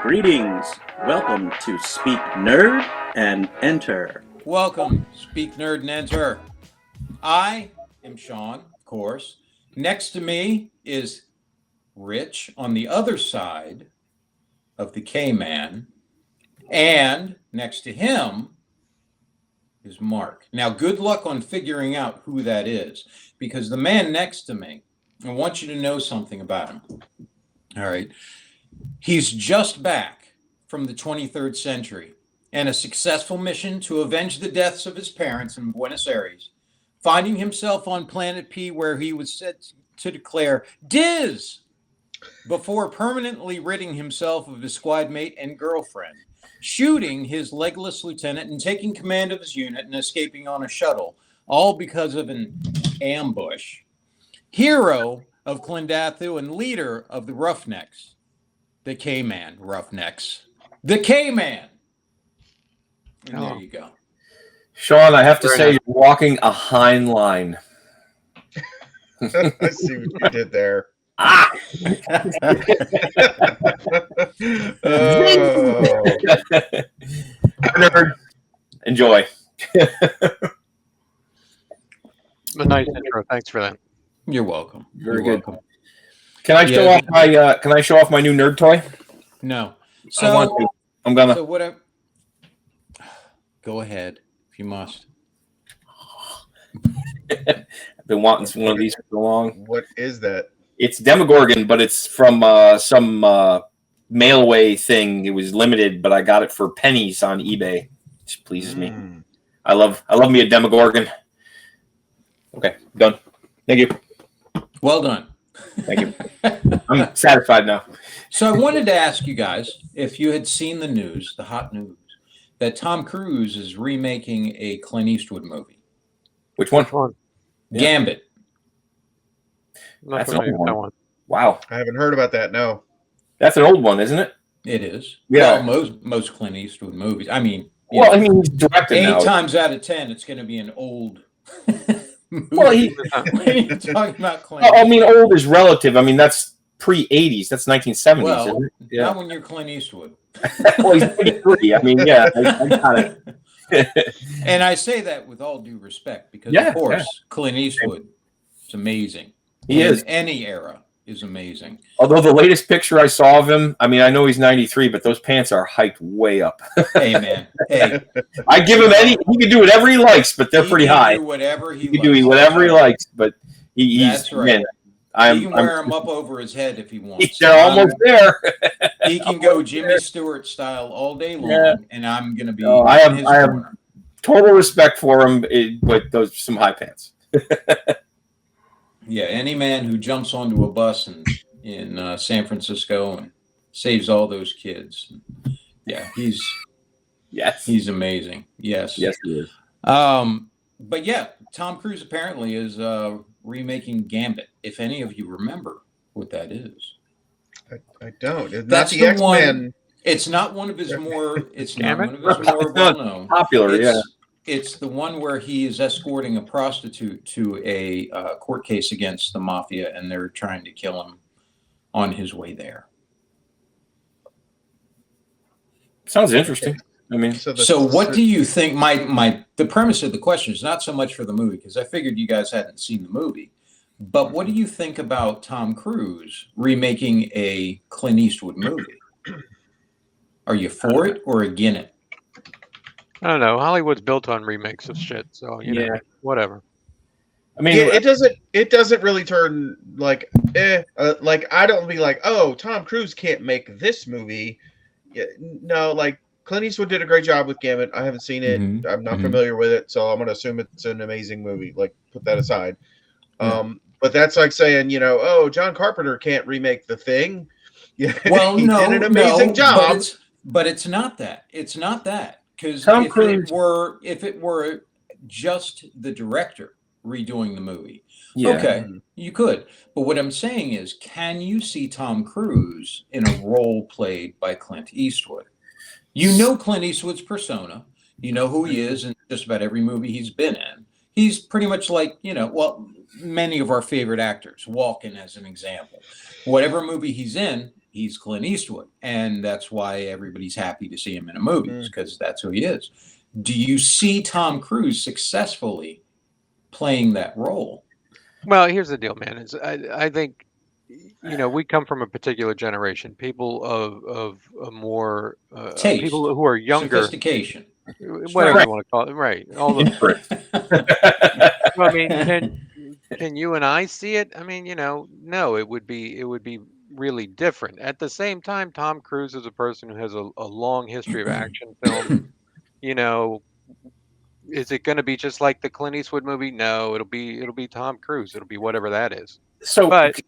Greetings. Welcome to Speak Nerd and Enter. Welcome, Speak Nerd and Enter. I am Sean, of course. Next to me is Rich on the other side of the K-Man. And next to him is Mark. Now, good luck on figuring out who that is, because the man next to me, I want you to know something about him. All right. He's just back from the 23rd century and a successful mission to avenge the deaths of his parents in Buenos Aires, finding himself on Planet P, where he was set to declare Diz before permanently ridding himself of his squad mate and girlfriend, shooting his legless lieutenant and taking command of his unit and escaping on a shuttle, all because of an ambush. Hero of Clendathu and leader of the Roughnecks, the K-Man Roughnecks, the K-Man. And there you go. Sean, I have to say, you're walking a fine line. I see what you did there. Ah! Nerd. Enjoy. A nice intro. Thanks for that. You're welcome. Very You're good. welcome. Can I show off my? Can I show off my new nerd toy? No. I want to. I'm gonna. So what? Go ahead if you must. I've been wanting one of these for so long. What is that? It's Demogorgon, but it's from some mailway thing. It was limited, but I got it for pennies on eBay, which pleases me. I love me a Demogorgon. Okay, done. Thank you. Well done. Thank you. I'm satisfied now. So I wanted to ask you guys if you had seen the news, the hot news, that Tom Cruise is remaking a Clint Eastwood movie. Which one? Gambit. That's an old one. Wow. I haven't heard about that. No. That's an old one, isn't it? It is. Yeah. Well, most Clint Eastwood movies. I mean, he's directed now. 8 times out of 10, it's going to be an old movie. Well, when you're talking about Clint. I mean, old is relative. I mean, that's pre-'80s. That's 1970s. Well, isn't it? Yeah. not when you're Clint Eastwood. Well, he's 83. I mean, yeah. I got it. And I say that with all due respect because, of course, Clint Eastwood is amazing. He is. Any era is amazing. Although the latest picture I saw of him, I mean, I know he's 93, but those pants are hiked way up. Hey, man. Hey. I give him he can do whatever he likes, but they're pretty high. He can do whatever he can do whatever he likes, but he's... That's right. Man, he can wear them up over his head if he wants. They're almost there. He can go Jimmy Stewart style all day long, and I'm going to be I have total respect for him, but those are some high pants. Yeah, any man who jumps onto a bus in San Francisco and saves all those kids. Yeah, he's amazing. Yes. Yes, he is. But yeah, Tom Cruise apparently is remaking Gambit. If any of you remember what that is. I don't. It's That's not the X-Men. one. It's not one of his more. It's not one of his more well-known. Popular, It's the one where he is escorting a prostitute to a court case against the mafia, and they're trying to kill him on his way there. Sounds interesting. I mean, so what do you think? The premise of the question is not so much for the movie, because I figured you guys hadn't seen the movie, but what do you think about Tom Cruise remaking a Clint Eastwood movie? Are you for it or against it? I don't know. Hollywood's built on remakes of shit, so you know, whatever. I mean, it doesn't really turn like I don't be like, oh, Tom Cruise can't make this movie. Yeah, no, like Clint Eastwood did a great job with Gambit. I haven't seen it. Mm-hmm. I'm not familiar with it, so I'm going to assume it's an amazing movie. Like, put that aside. But that's like saying, oh, John Carpenter can't remake The Thing. Yeah, well, he did an amazing job. But it's not that. It's not that. Because if it were just the director redoing the movie, okay, you could. But what I'm saying is, can you see Tom Cruise in a role played by Clint Eastwood? You know Clint Eastwood's persona. You know who he is in just about every movie he's been in. He's pretty much like, well, many of our favorite actors, Walken as an example. Whatever movie he's in, he's Clint Eastwood. And that's why everybody's happy to see him in a movie, because that's who he is. Do you see Tom Cruise successfully playing that role? Well, here's the deal, man. I think, we come from a particular generation. People of a more Taste, people who are younger, sophistication, whatever you want to call it, right? All the. Well, I mean, can you and I see it? I mean, no, it would be really different. At the same time, Tom Cruise is a person who has a long history of action film. Is it going to be just like the Clint Eastwood movie? No, it'll be Tom Cruise. It'll be whatever that is. So, But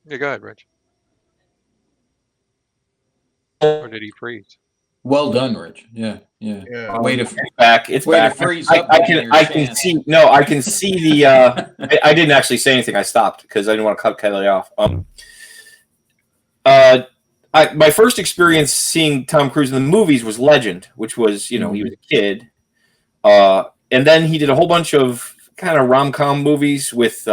yeah, go ahead, Rich. Or did he freeze? Well done, Rich. Yeah. Way to back. It's way back. to freeze up. I can see. No, I can see the. I didn't actually say anything. I stopped because I didn't want to cut Kelly off. My first experience seeing Tom Cruise in the movies was Legend, which was, he was a kid. And then he did a whole bunch of kind of rom-com movies with,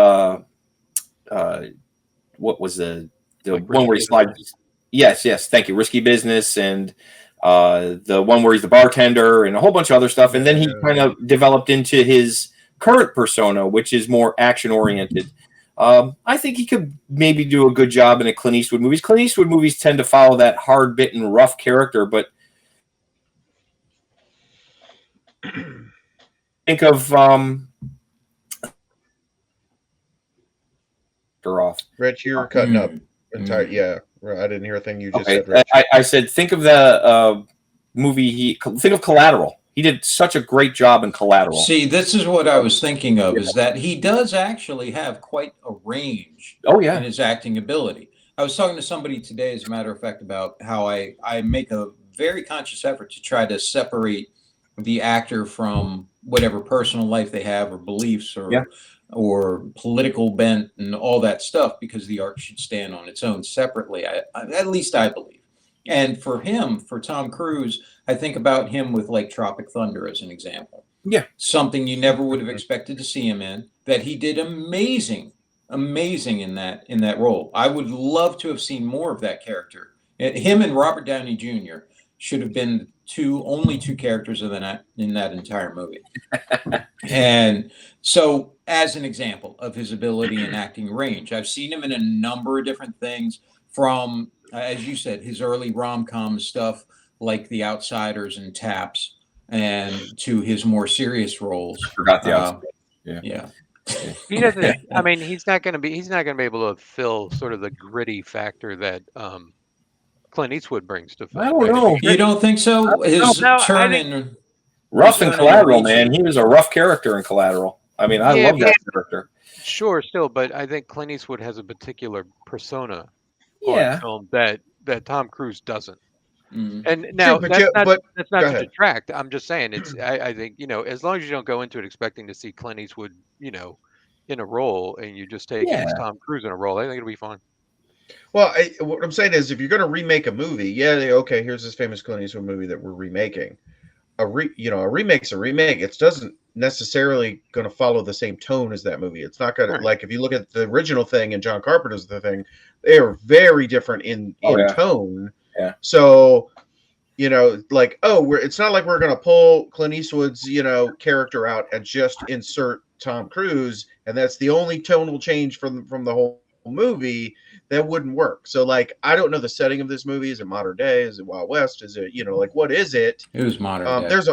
what was the Like one where he Risky slides? Yes, thank you. Risky Business, and the one where he's the bartender, and a whole bunch of other stuff. And then he kind of developed into his current persona, which is more action-oriented. I think he could maybe do a good job in a Clint Eastwood movies. Clint Eastwood movies tend to follow that hard-bitten, rough character, but think of Rich, you were cutting up. Entire, yeah, I didn't hear a thing you just said. Okay. I said think of the movie. Think of Collateral. He did such a great job in Collateral. See, this is what I was thinking of, is that he does actually have quite a range in his acting ability. I was talking to somebody today, as a matter of fact, about how I make a very conscious effort to try to separate the actor from whatever personal life they have or beliefs or political bent and all that stuff, because the art should stand on its own separately. At least I believe. And for Tom Cruise, I think about him with like Tropic Thunder as an example. Yeah. Something you never would have expected to see him in, that he did amazing in that role. I would love to have seen more of that character. Him and Robert Downey Jr. should have been only two characters in that entire movie. And so, as an example of his ability and acting range, I've seen him in a number of different things, from, as you said, his early rom-com stuff like The Outsiders and Taps, and to his more serious roles. I forgot The Outsiders. Yeah. He doesn't. I mean, he's not going to be able to fill sort of the gritty factor that Clint Eastwood brings to film. I don't know. You don't think so? His turn in rough in Collateral, man. He was a rough character in Collateral. I mean, I love that character. Sure, still, but I think Clint Eastwood has a particular persona on film that Tom Cruise doesn't. And now that's not to detract. I'm just saying I think, as long as you don't go into it expecting to see Clint Eastwood, in a role, and you just take Tom Cruise in a role, I think it'll be fine. Well, what I'm saying is, if you're going to remake a movie, here's this famous Clint Eastwood movie that we're remaking. A remake's a remake. It doesn't necessarily going to follow the same tone as that movie. It's not going to, like, if you look at the original Thing and John Carpenter's The Thing, they are very different in tone. Yeah. So, it's not like we're going to pull Clint Eastwood's, character out and just insert Tom Cruise, and that's the only tonal change from the whole movie. That wouldn't work. So, like, I don't know the setting of this movie. Is it modern day? Is it Wild West? Is it, what is it? It was modern day. There's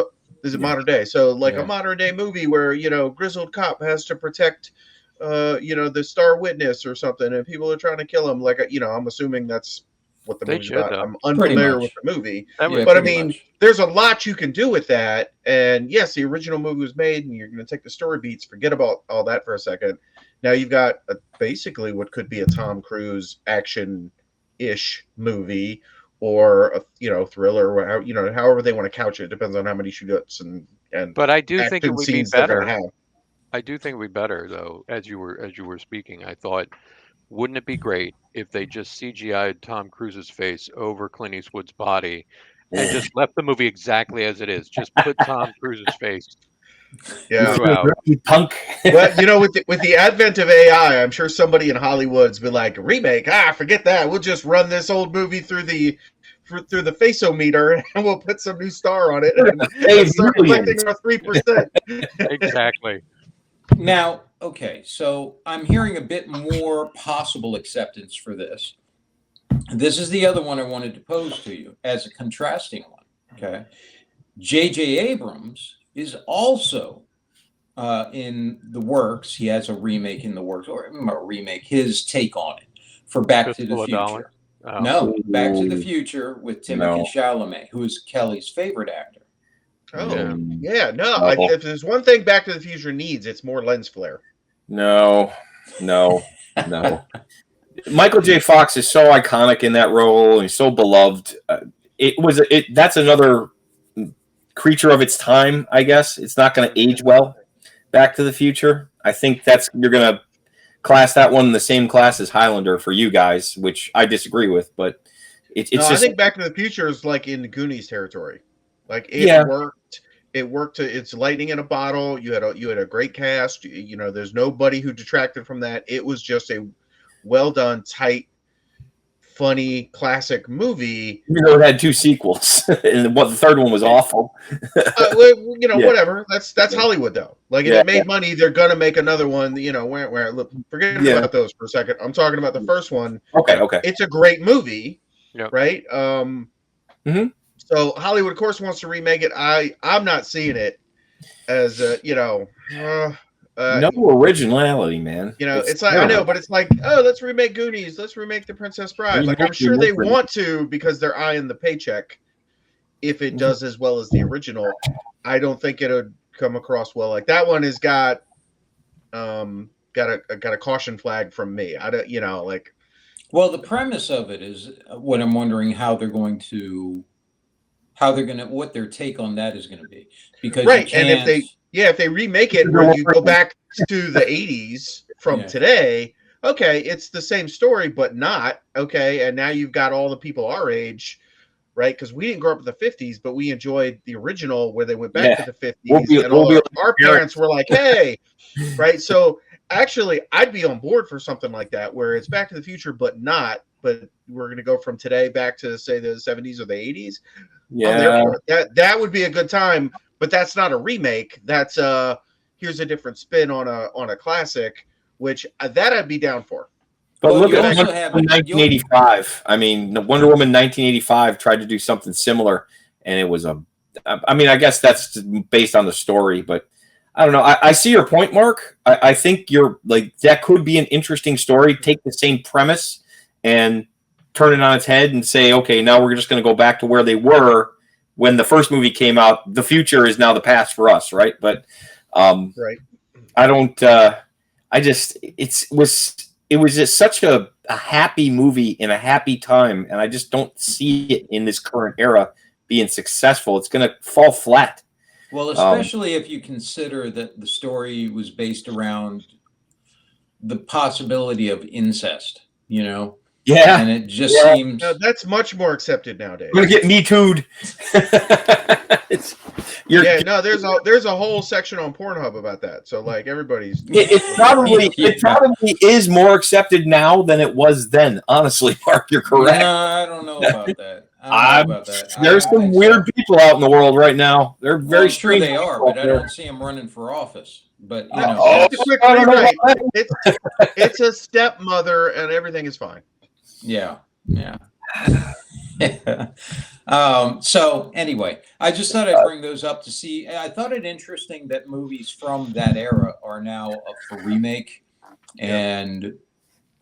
a modern day. So, like, a modern day movie where, grizzled cop has to protect, the star witness or something, and people are trying to kill him. Like, I'm assuming that's what the movie's about. I'm unfamiliar with the movie. But, I mean, there's a lot you can do with that. And, yes, the original movie was made, and you're going to take the story beats, forget about all that for a second. Now you've got basically what could be a Tom Cruise action-ish movie, or a thriller, or however they want to couch it. It depends on how many shoots and. But I do think it would be better. I do think it would be better, though. As you were speaking, I thought, wouldn't it be great if they just CGI'd Tom Cruise's face over Clint Eastwood's body and just left the movie exactly as it is? Just put Tom Cruise's face Yeah, punk. Well, you know, with the advent of AI, I'm sure somebody in Hollywood's been like, remake. Forget that. We'll just run this old movie through the faceometer, and we'll put some new star on it and start collecting our 3%. Exactly. Now, okay, so I'm hearing a bit more possible acceptance for this. This is the other one I wanted to pose to you as a contrasting one. Okay, J.J. Abrams is also in the works. He has a remake in the works, or a remake, his take on it for Back to the Future. Oh. No, Back to the Future with Timothée Chalamet, who is Kelly's favorite actor. Oh, yeah. No, if there's one thing Back to the Future needs, it's more lens flare. No. Michael J. Fox is so iconic in that role, and he's so beloved. That's another creature of its time, I guess. It's not going to age well. Back to the Future. I think you're going to class that one in the same class as Highlander for you guys, which I disagree with. But it's just. I think Back to the Future is like in the Goonies territory. Like it worked. It worked. It's lightning in a bottle. You had a great cast. You know, there's nobody who detracted from that. It was just a well done, tight, funny, classic movie. You know, it had 2 sequels, and the third one was awful. Whatever. That's Hollywood, though. Like, if it made money, they're gonna make another one. You know, look, forget about those for a second. I'm talking about the first one. Okay. It's a great movie, right? Mm-hmm. So Hollywood, of course, wants to remake it. I'm not seeing it as no originality, man. You know, it's like terrible. I know, but it's like, let's remake Goonies, let's remake The Princess Bride. Like, I'm sure they want to because they're eyeing the paycheck. If it does as well as the original, I don't think it would come across well. Like, that one has got a caution flag from me. I don't, Well, the premise of it is what I'm wondering what their take on that is going to be, because and if they remake it where you go back to the 80s from today, okay, it's the same story, but not okay. And now you've got all the people our age, right? Because we didn't grow up in the 50s, but we enjoyed the original where they went back to the 50s, our parents were like, hey, right? So actually, I'd be on board for something like that where it's Back to the Future, but we're going to go from today back to, say, the 70s or the 80s. Yeah, that would be a good time, but that's not a remake. That's here's a different spin on a classic, which that I'd be down for. But look at 1985. I mean, Wonder Woman 1985 tried to do something similar, and it was I guess that's based on the story, but I don't know. I see your point, Mark. I think you're like, that could be an interesting story. Take the same premise and turn it on its head and say, okay, now we're just going to go back to where they were when the first movie came out. The future is now the past for us, right? But right. I don't. It was just such a happy movie in a happy time, and I just don't see it in this current era being successful. It's going to fall flat. Well, especially if you consider that the story was based around the possibility of incest, Yeah. And it just seems... No, that's much more accepted nowadays. We're going to get Me Too'd. There's a whole section on Pornhub about that. So, like, everybody's... It probably is more accepted now than it was then. Honestly, Mark, you're correct. No, I don't know about that. There's some weird people out in the world right now. They're very sure they are, but I don't see them running for office. But it's a stepmother, and everything is fine. Yeah. So anyway, I just thought I'd bring those up to see. I thought it interesting that movies from that era are now up for remake, and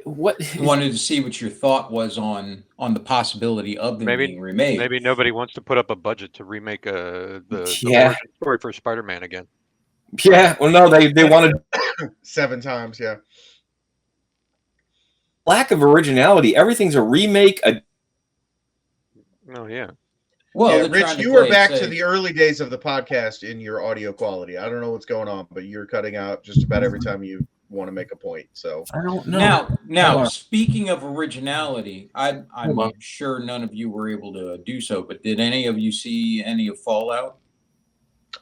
wanted to see what your thought was on the possibility of them being remade. Maybe nobody wants to put up a budget to remake the origin story for Spider-Man again. Yeah, well, no, they wanted 7 times. Yeah. Lack of originality. Everything's a remake. Oh yeah. Well, Rich, you were back to the early days of the podcast in your audio quality. I don't know what's going on, but you're cutting out just about every time you want to make a point. So I don't know. Now, speaking of originality, I'm sure none of you were able to do so, but did any of you see any of Fallout?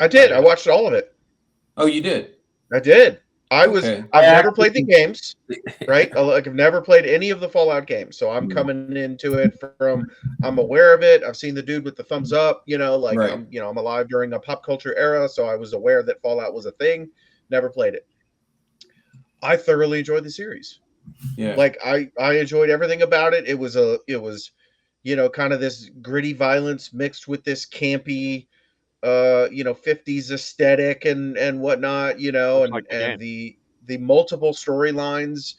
I did. I watched all of it. Oh, you did? I did. I've never played the games, right? Like I've never played any of the Fallout games, so I'm coming into it from. I'm aware of it. I've seen the dude with the thumbs up. Like right. I'm alive during a pop culture era, so I was aware that Fallout was a thing. Never played it. I thoroughly enjoyed the series. Yeah. Like I enjoyed everything about it. It was kind of this gritty violence mixed with this campy 50s aesthetic and whatnot, and the multiple storylines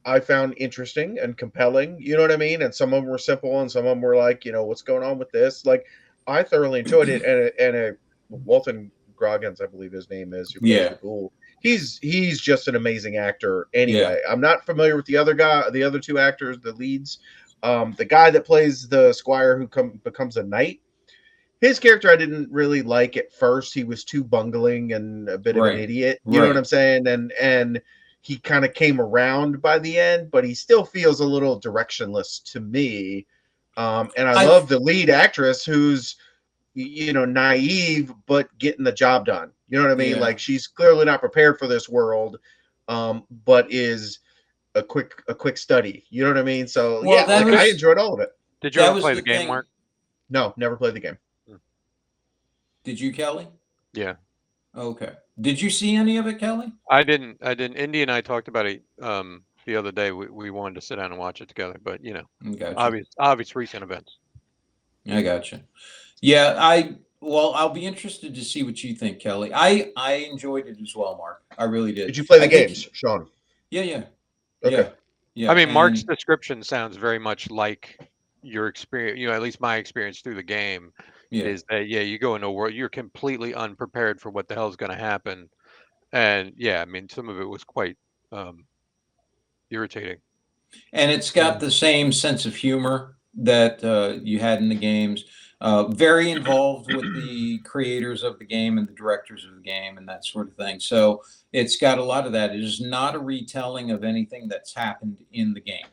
I found interesting and compelling, you know what I mean? And some of them were simple and some of them were like, what's going on with this? Like I thoroughly enjoyed it. And Walton Goggins, I believe his name is, who plays the Ghoul. He's just an amazing actor anyway. I'm not familiar with the other two actors, the leads. The guy that plays the squire who becomes a knight, his character I didn't really like at first. He was too bungling and a bit of an idiot. You know what I'm saying? And he kind of came around by the end, but he still feels a little directionless to me. And I love the lead actress who's, naive, but getting the job done. You know what I mean? Like she's clearly not prepared for this world, but is a quick study. You know what I mean? So I enjoyed all of it. Did you ever play the game, Mark? No, never played the game. Did you, Kelly? Yeah. Okay. Did you see any of it, Kelly? I didn't. Indy and I talked about it the other day. We wanted to sit down and watch it together, but obvious recent events. I gotcha. Yeah, I'll be interested to see what you think, Kelly. I enjoyed it as well, Mark. I really did. Did you play the games, Sean? Yeah. Okay. Yeah. I mean, Mark's description sounds very much like your experience, at least my experience through the game is that, you go into a world, you're completely unprepared for what the hell is going to happen. And I mean, some of it was quite irritating. And it's got the same sense of humor that you had in the games. Very involved with the creators of the game and the directors of the game and that sort of thing. So it's got a lot of that. It is not a retelling of anything that's happened in the game.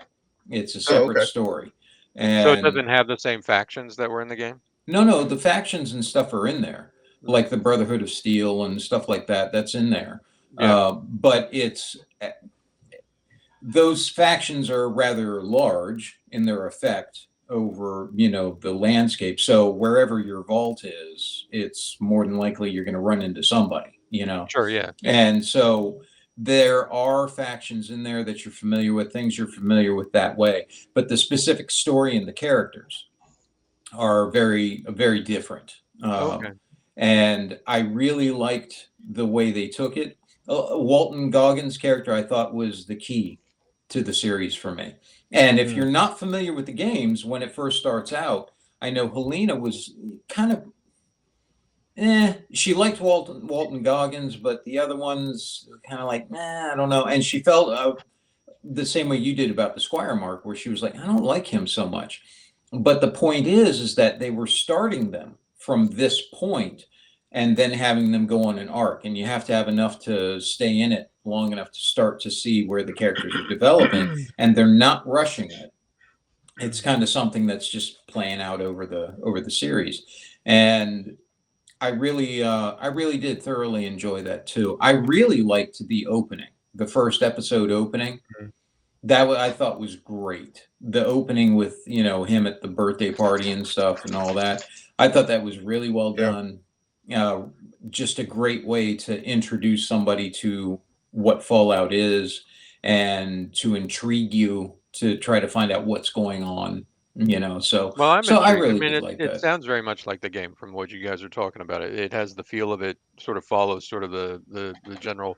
It's a separate story. And so it doesn't have the same factions that were in the game? No, the factions and stuff are in there, like the Brotherhood of Steel and stuff like that. That's in there. But those factions are rather large in their effect over, the landscape. So wherever your vault is, it's more than likely you're going to run into somebody, Sure, yeah. And so there are factions in there that you're familiar with, things you're familiar with that way. But the specific story and the characters are very, very different. And I really liked the way they took it. Walton Goggins' character, I thought, was the key to the series for me. And if you're not familiar with the games, when it first starts out, I know Helena was kind of, she liked Walton Goggins, but the other ones kind of like, I don't know. And she felt the same way you did about the Squire, Mark, where she was like, I don't like him so much. But the point is that they were starting them from this point and then having them go on an arc. And you have to have enough to stay in it long enough to start to see where the characters are developing. And they're not rushing it. It's kind of something that's just playing out over the series. And I really did thoroughly enjoy that too. I really liked the opening, the first episode opening. That I thought was great. The opening with, him at the birthday party and stuff and all that. I thought that was really well done. Just a great way to introduce somebody to what Fallout is and to intrigue you to try to find out what's going on, so. Well, I really like that. It sounds very much like the game from what you guys are talking about. It has the feel of it, sort of follows sort of the general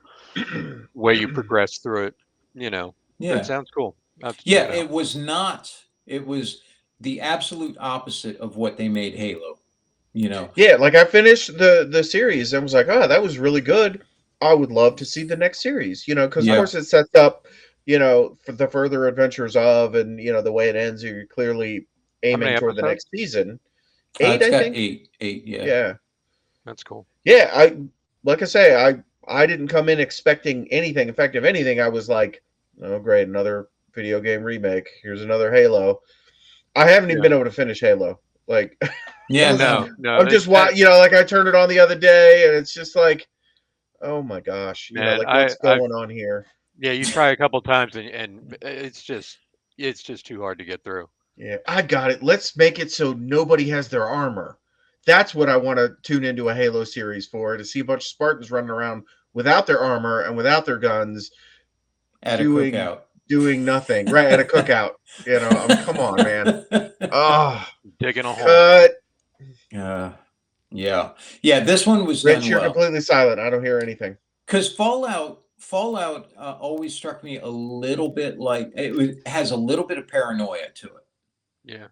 way you progress through it, Yeah. It sounds cool. It was not. It was the absolute opposite of what they made Halo. Yeah, like I finished the series and was like, oh, that was really good. I would love to see the next series, because of course it sets up, for the further adventures of, and the way it ends, you're clearly aiming toward the next season. 8, I think. 8, yeah. Yeah. That's cool. Yeah, like I say, I didn't come in expecting anything. In fact, if anything, I was like, oh, great, another video game remake. Here's another Halo. I haven't even been able to finish Halo. Like, no. I'm just like I turned it on the other day, and it's just like, oh my gosh, Man, like what's going on here? Yeah, you try a couple times and it's just too hard to get through. Yeah, I got it. Let's make it so nobody has their armor. That's what I want to tune into a Halo series for, to see a bunch of Spartans running around without their armor and without their guns at a cookout. Doing nothing. Right, at a cookout. Come on, man. Oh, digging a hole. Cut. Yeah. This one was Rich, done you're well. completely silent. I don't hear anything. Because Fallout always struck me a little bit like has a little bit of paranoia to it. Yeah.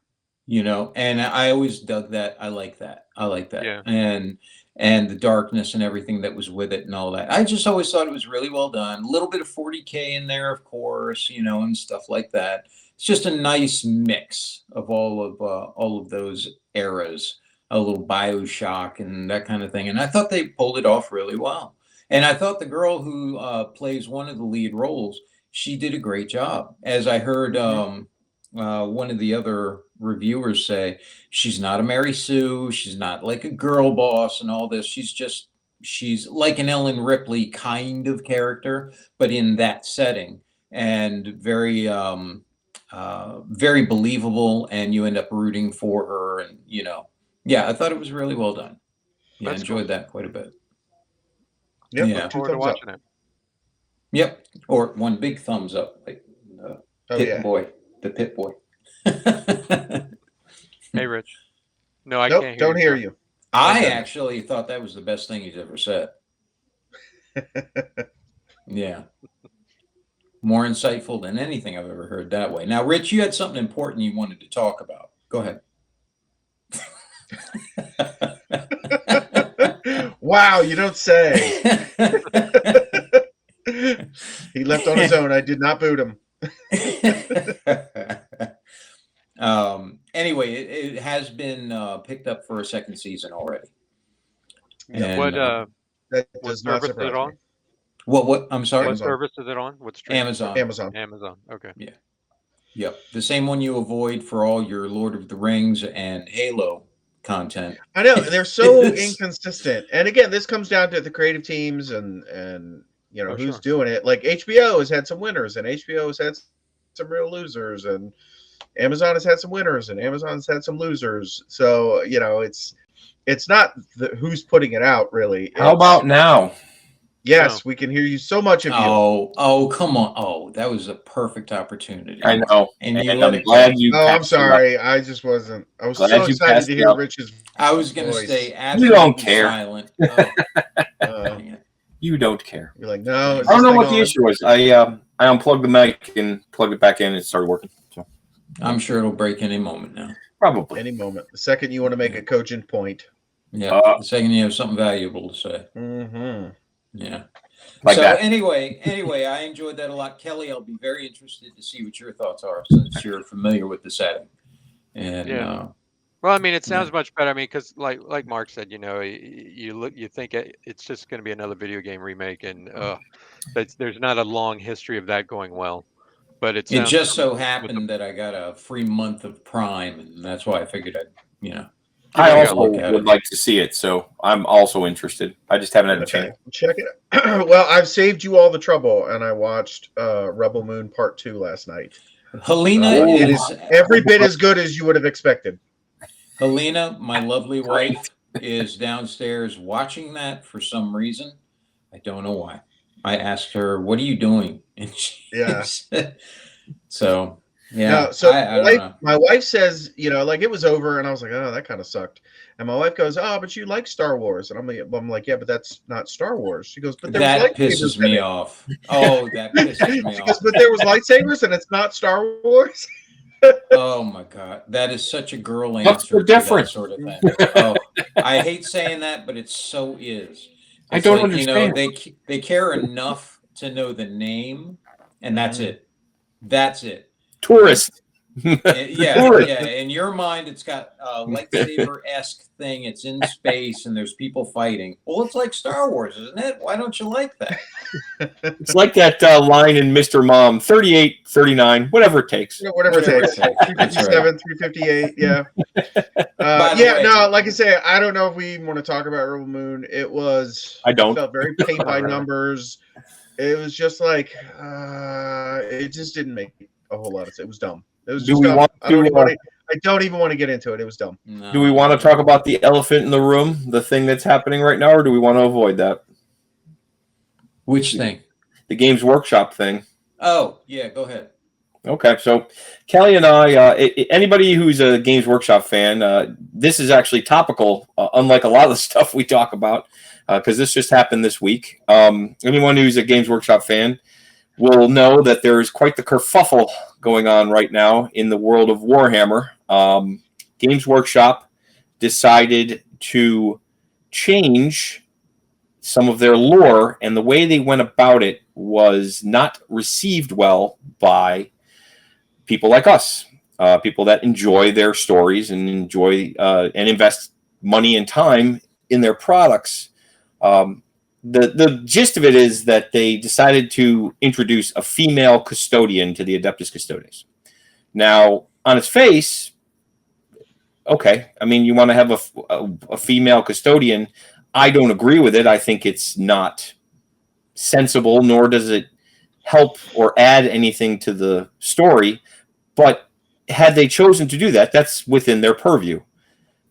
And I always dug that. I like that. Yeah. And the darkness and everything that was with it and all that. I just always thought it was really well done. A little bit of 40K in there, of course, and stuff like that. It's just a nice mix of all of those eras, a little BioShock and that kind of thing. And I thought they pulled it off really well. And I thought the girl who plays one of the lead roles, she did a great job. As I heard one of the other reviewers say, she's not a Mary Sue. She's not like a girl boss and all this. She's like an Ellen Ripley kind of character, but in that setting, and very, very believable. And you end up rooting for her. And, I thought it was really well done. Yeah, I enjoyed that quite a bit. Yep, yeah, look forward to watching it. Yep, or one big thumbs up, like the Pit Boy. Hey, Rich. No, I nope, can't don't hear you. I actually thought that was the best thing he's ever said. Yeah. More insightful than anything I've ever heard that way. Now, Rich, you had something important you wanted to talk about. Go ahead. Wow, you don't say. He left on his own. I did not boot him. Anyway, it has been picked up for a second season already. And, that does not surprise me. What? I'm sorry. What service is it on? What's Amazon? Amazon. Okay. Yeah. Yep. The same one you avoid for all your Lord of the Rings and Halo content. I know they're so inconsistent. And again, this comes down to the creative teams and who's doing it. Like HBO has had some winners, and HBO has had some real losers, and Amazon has had some winners, and Amazon's had some losers. So it's not who's putting it out really. How about now? Yes, we can hear you. So much of you. Oh, come on. Oh, that was a perfect opportunity. I know. And I'm glad you. Oh, I'm sorry. I just wasn't. I was so excited to hear Rich's. I was going to say, you don't care. Silent. You don't care. You're like, no. I don't know what the issue was. I unplugged the mic and plugged it back in, and it started working. So I'm sure it'll break any moment now. Probably any moment. The second you want to make a cogent point. Yeah. The second you have something valuable to say. Mm-hmm. Yeah. Like so that. anyway, I enjoyed that a lot. Kelly, I'll be very interested to see what your thoughts are since you're familiar with the setting. And well, I mean, it sounds much better. I mean, because like Mark said, you think it's just going to be another video game remake, and there's not a long history of that going well. But it just so happened that I got a free month of Prime, and that's why I figured I also would like to see it, so I'm also interested. I just haven't had a chance. Check it. Well, I've saved you all the trouble, and I watched Rebel Moon Part 2 last night. Helena it is every bit as good as you would have expected. Helena, my lovely wife, is downstairs watching that for some reason. I don't know why. I asked her, "What are you doing?" And she said, so. Yeah. No, so my wife says, it was over, and I was like, oh, that kind of sucked. And my wife goes, oh, but you like Star Wars, and I'm like, yeah, but that's not Star Wars. She goes, but that pisses me off. Oh, that pisses me off. She goes, but there was lightsabers, and it's not Star Wars. Oh my God, that is such a girl answer. What's the difference? Sort of thing. Oh, I hate saying that, but it so is. I don't understand. They care enough to know the name, and that's it. That's it. Tourist. Yeah. In your mind, it's got a lightsaber-esque thing. It's in space, and there's people fighting. Well, it's like Star Wars, isn't it? Why don't you like that? It's like that line in Mr. Mom, 38, 39, whatever it takes. Whatever it takes. 357, 358, yeah. No, like I say, I don't know if we even want to talk about Rebel Moon. It felt very paint by numbers. It was just like, it just didn't make a whole lot of sense. It was dumb. It was just dumb. I don't even want to get into it. It was dumb. No. Do we want to talk about the elephant in the room, the thing that's happening right now, or do we want to avoid that? Which thing? The Games Workshop thing. Oh, yeah, go ahead. Okay, so Kelly and I, anybody who's a Games Workshop fan, this is actually topical, unlike a lot of the stuff we talk about, because this just happened this week. Anyone who's a Games Workshop fan will know that there is quite the kerfuffle going on right now in the world of Warhammer. Games Workshop decided to change some of their lore, and the way they went about it was not received well by people like us, people that enjoy their stories and enjoy and invest money and time in their products. The gist of it is that they decided to introduce a female custodian to the Adeptus Custodes. Now, on its face, okay, I mean, you want to have a female custodian. I don't agree with it. I think it's not sensible, nor does it help or add anything to the story. But had they chosen to do that, that's within their purview.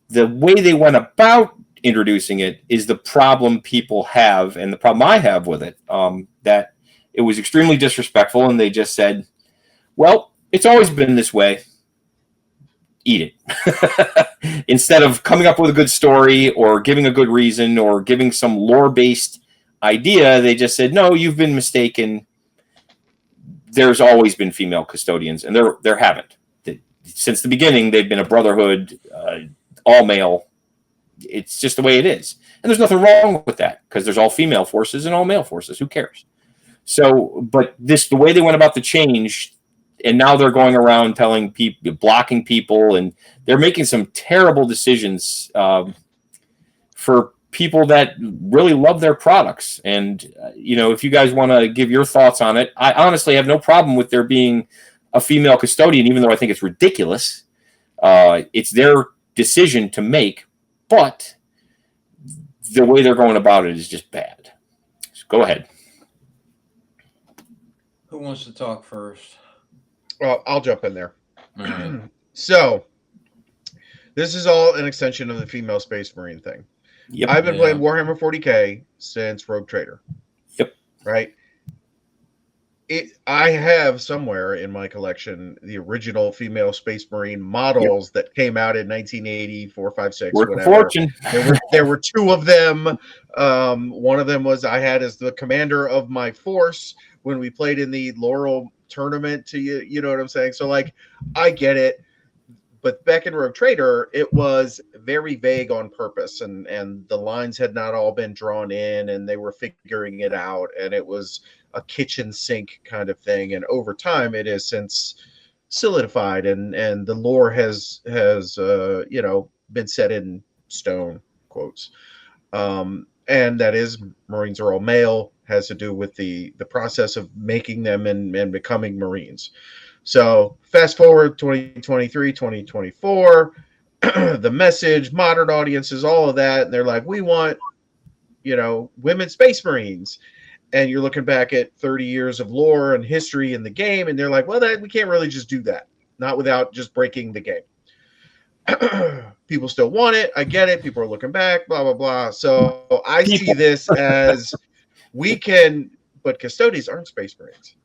The way they went about introducing it is the problem people have, and the problem I have with it, that it was extremely disrespectful, and they just said, well, it's always been this way. Eat it. Instead of coming up with a good story or giving a good reason or giving some lore-based idea, they just said, no, you've been mistaken. There's always been female custodians, and there haven't. Since the beginning, they've been a brotherhood, all male. It's just the way it is. And there's nothing wrong with that, because there's all female forces and all male forces. Who cares? So, but the way they went about the change, and now they're going around telling people, blocking people, and they're making some terrible decisions for people that really love their products. And, if you guys want to give your thoughts on it, I honestly have no problem with there being a female custodian, even though I think it's ridiculous. It's their decision to make, but the way they're going about it is just bad. So go ahead. Who wants to talk first? Well, I'll jump in there. Right. So, this is all an extension of the female Space Marine thing. Yep. I've been playing Warhammer 40K since Rogue Trader. Yep. Right? I have somewhere in my collection the original female Space Marine models that came out in 1984, 5, 6, Worth whatever. a fortune. There were two of them. One of them was I had as the commander of my force when we played in the Laurel tournament. You know what I'm saying? So, like, I get it. But back in Rogue Trader, it was very vague on purpose, and the lines had not all been drawn in, and they were figuring it out, and it was a kitchen sink kind of thing. And over time, it has since solidified, and the lore has been set in stone, quotes. And that is, Marines are all male, has to do with the process of making them and becoming Marines. So fast forward 2023, 2024, the message, modern audiences, all of that. And they're like, we want, women Space Marines. And you're looking back at 30 years of lore and history in the game. And they're like, well, we can't really just do that. Not without just breaking the game. People still want it. I get it. People are looking back, blah, blah, blah. So I see this as but Custodes aren't Space Marines.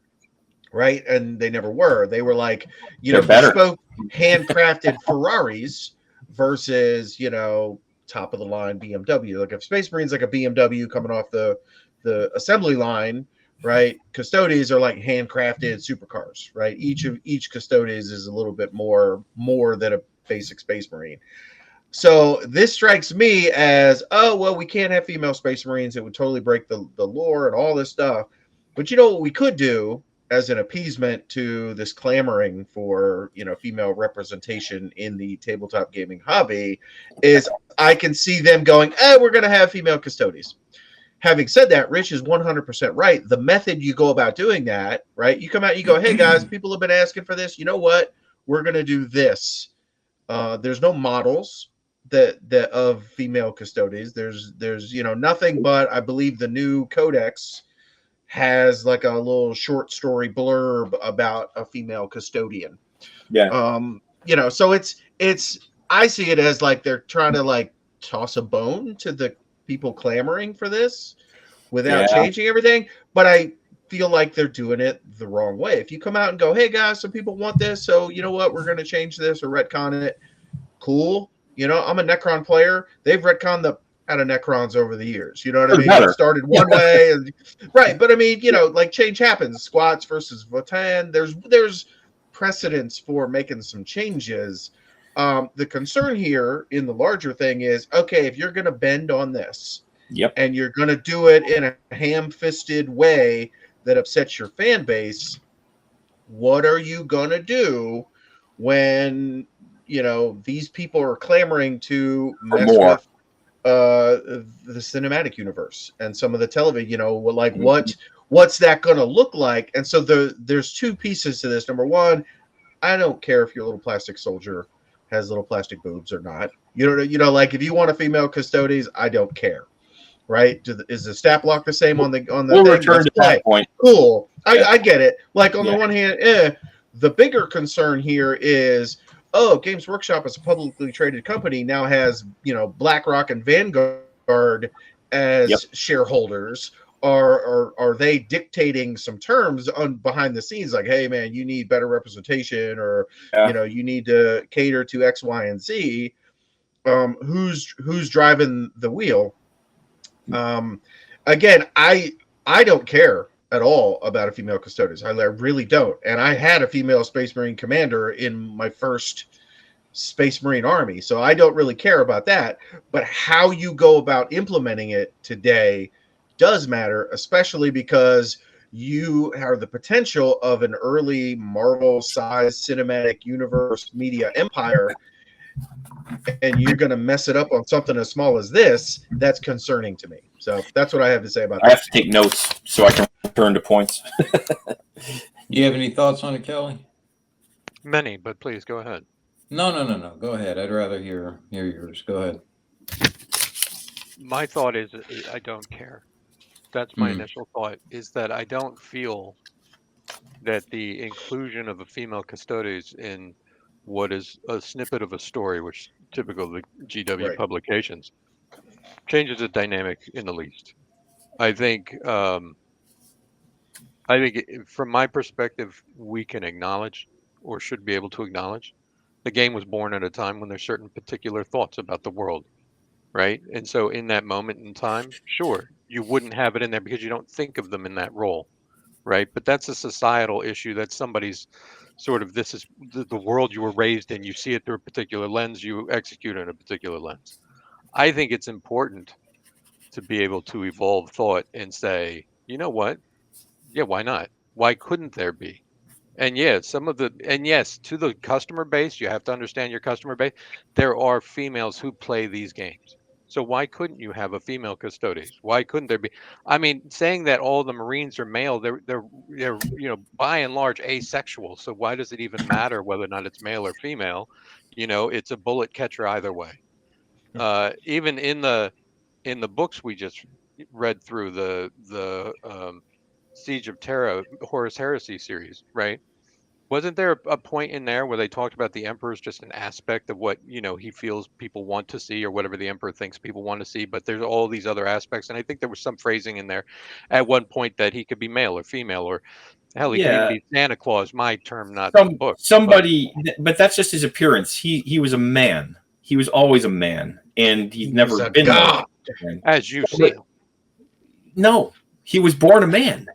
Right? And they never were. They were like, bespoke, handcrafted Ferraris versus, top of the line BMW. Like if Space Marine's like a BMW coming off the assembly line, right? Custodes are like handcrafted supercars, right? Each Custodes is a little bit more than a basic Space Marine. So this strikes me as, oh, well, we can't have female Space Marines. It would totally break the lore and all this stuff. But you know what we could do as an appeasement to this clamoring for, female representation in the tabletop gaming hobby, is I can see them going, we're going to have female custodians. Having said that, Rich is 100% right. The method you go about doing that, right? You come out, you go, hey guys, people have been asking for this. You know what? We're going to do this. There's no models that of female custodians. There's nothing but, I believe, the new codex has like a little short story blurb about a female custodian. Yeah. So it's I see it as like they're trying to like toss a bone to the people clamoring for this without changing everything. But I feel like they're doing it the wrong way. If you come out and go, hey guys, some people want this, so you know what, we're going to change this or retcon it. Cool. I'm a Necron player. They've retconned the out of Necrons over the years. You know what I mean? It started one way, and right. But I mean, like change happens. Squats versus Votan. There's precedence for making some changes. The concern here in the larger thing is, okay, if you're going to bend on this, and you're going to do it in a ham-fisted way that upsets your fan base, what are you going to do when these people are clamoring to mess with the cinematic universe and some of the television, what's that going to look like? And so there's two pieces to this. Number one, I don't care if your little plastic soldier has little plastic boobs or not. Like if you want a female Custodes, I don't care. Right? Is the stat block the same on the we'll thing? Return to that point. Cool. I get it. Like on the one hand, the bigger concern here is, Games Workshop as a publicly traded company now has, BlackRock and Vanguard as shareholders. Are they dictating some terms on behind the scenes? Like, hey man, you need better representation, or you need to cater to X, Y, and Z. Who's driving the wheel? Again, I don't care at all about a female Custodes. I really don't. And I had a female Space Marine commander in my first Space Marine army, so I don't really care about that. But how you go about implementing it today does matter, especially because you have the potential of an early Marvel-sized cinematic universe media empire, and you're going to mess it up on something as small as this. That's concerning to me. So that's what I have to say about that. I have to take notes so I can return to points. You have any thoughts on it, Kelly? Many, but please go ahead. No. Go ahead. I'd rather hear yours. Go ahead. My thought is I don't care. That's my initial thought, is that I don't feel that the inclusion of a female Custodes in what is a snippet of a story, which typical of the GW publications, changes the dynamic in the least. I think from my perspective, we can acknowledge, or should be able to acknowledge, the game was born at a time when there's certain particular thoughts about the world, right? And so in that moment in time, sure, you wouldn't have it in there because you don't think of them in that role, right? But that's a societal issue. That's somebody's sort of, this is the world you were raised in. You see it through a particular lens. You execute in a particular lens. I think it's important to be able to evolve thought and say, you know what? Yeah, why not? Why couldn't there be? And yes, to the customer base, you have to understand your customer base. There are females who play these games. So why couldn't you have a female Custodes? Why couldn't there be? I mean, saying that all the Marines are male, they're by and large asexual. So why does it even matter whether or not it's male or female? It's a bullet catcher either way. Even in the books we just read through, the Siege of Terra, Horus Heresy series, right? Wasn't there a point in there where they talked about the Emperor as just an aspect of what, he feels people want to see, or whatever the Emperor thinks people want to see, but there's all these other aspects. And I think there was some phrasing in there at one point that he could be male or female, or hell, he could even be Santa Claus, my term, not the book. But that's just his appearance. He was a man. He was always a man, and he's never been God, as you see. No, He was born a man.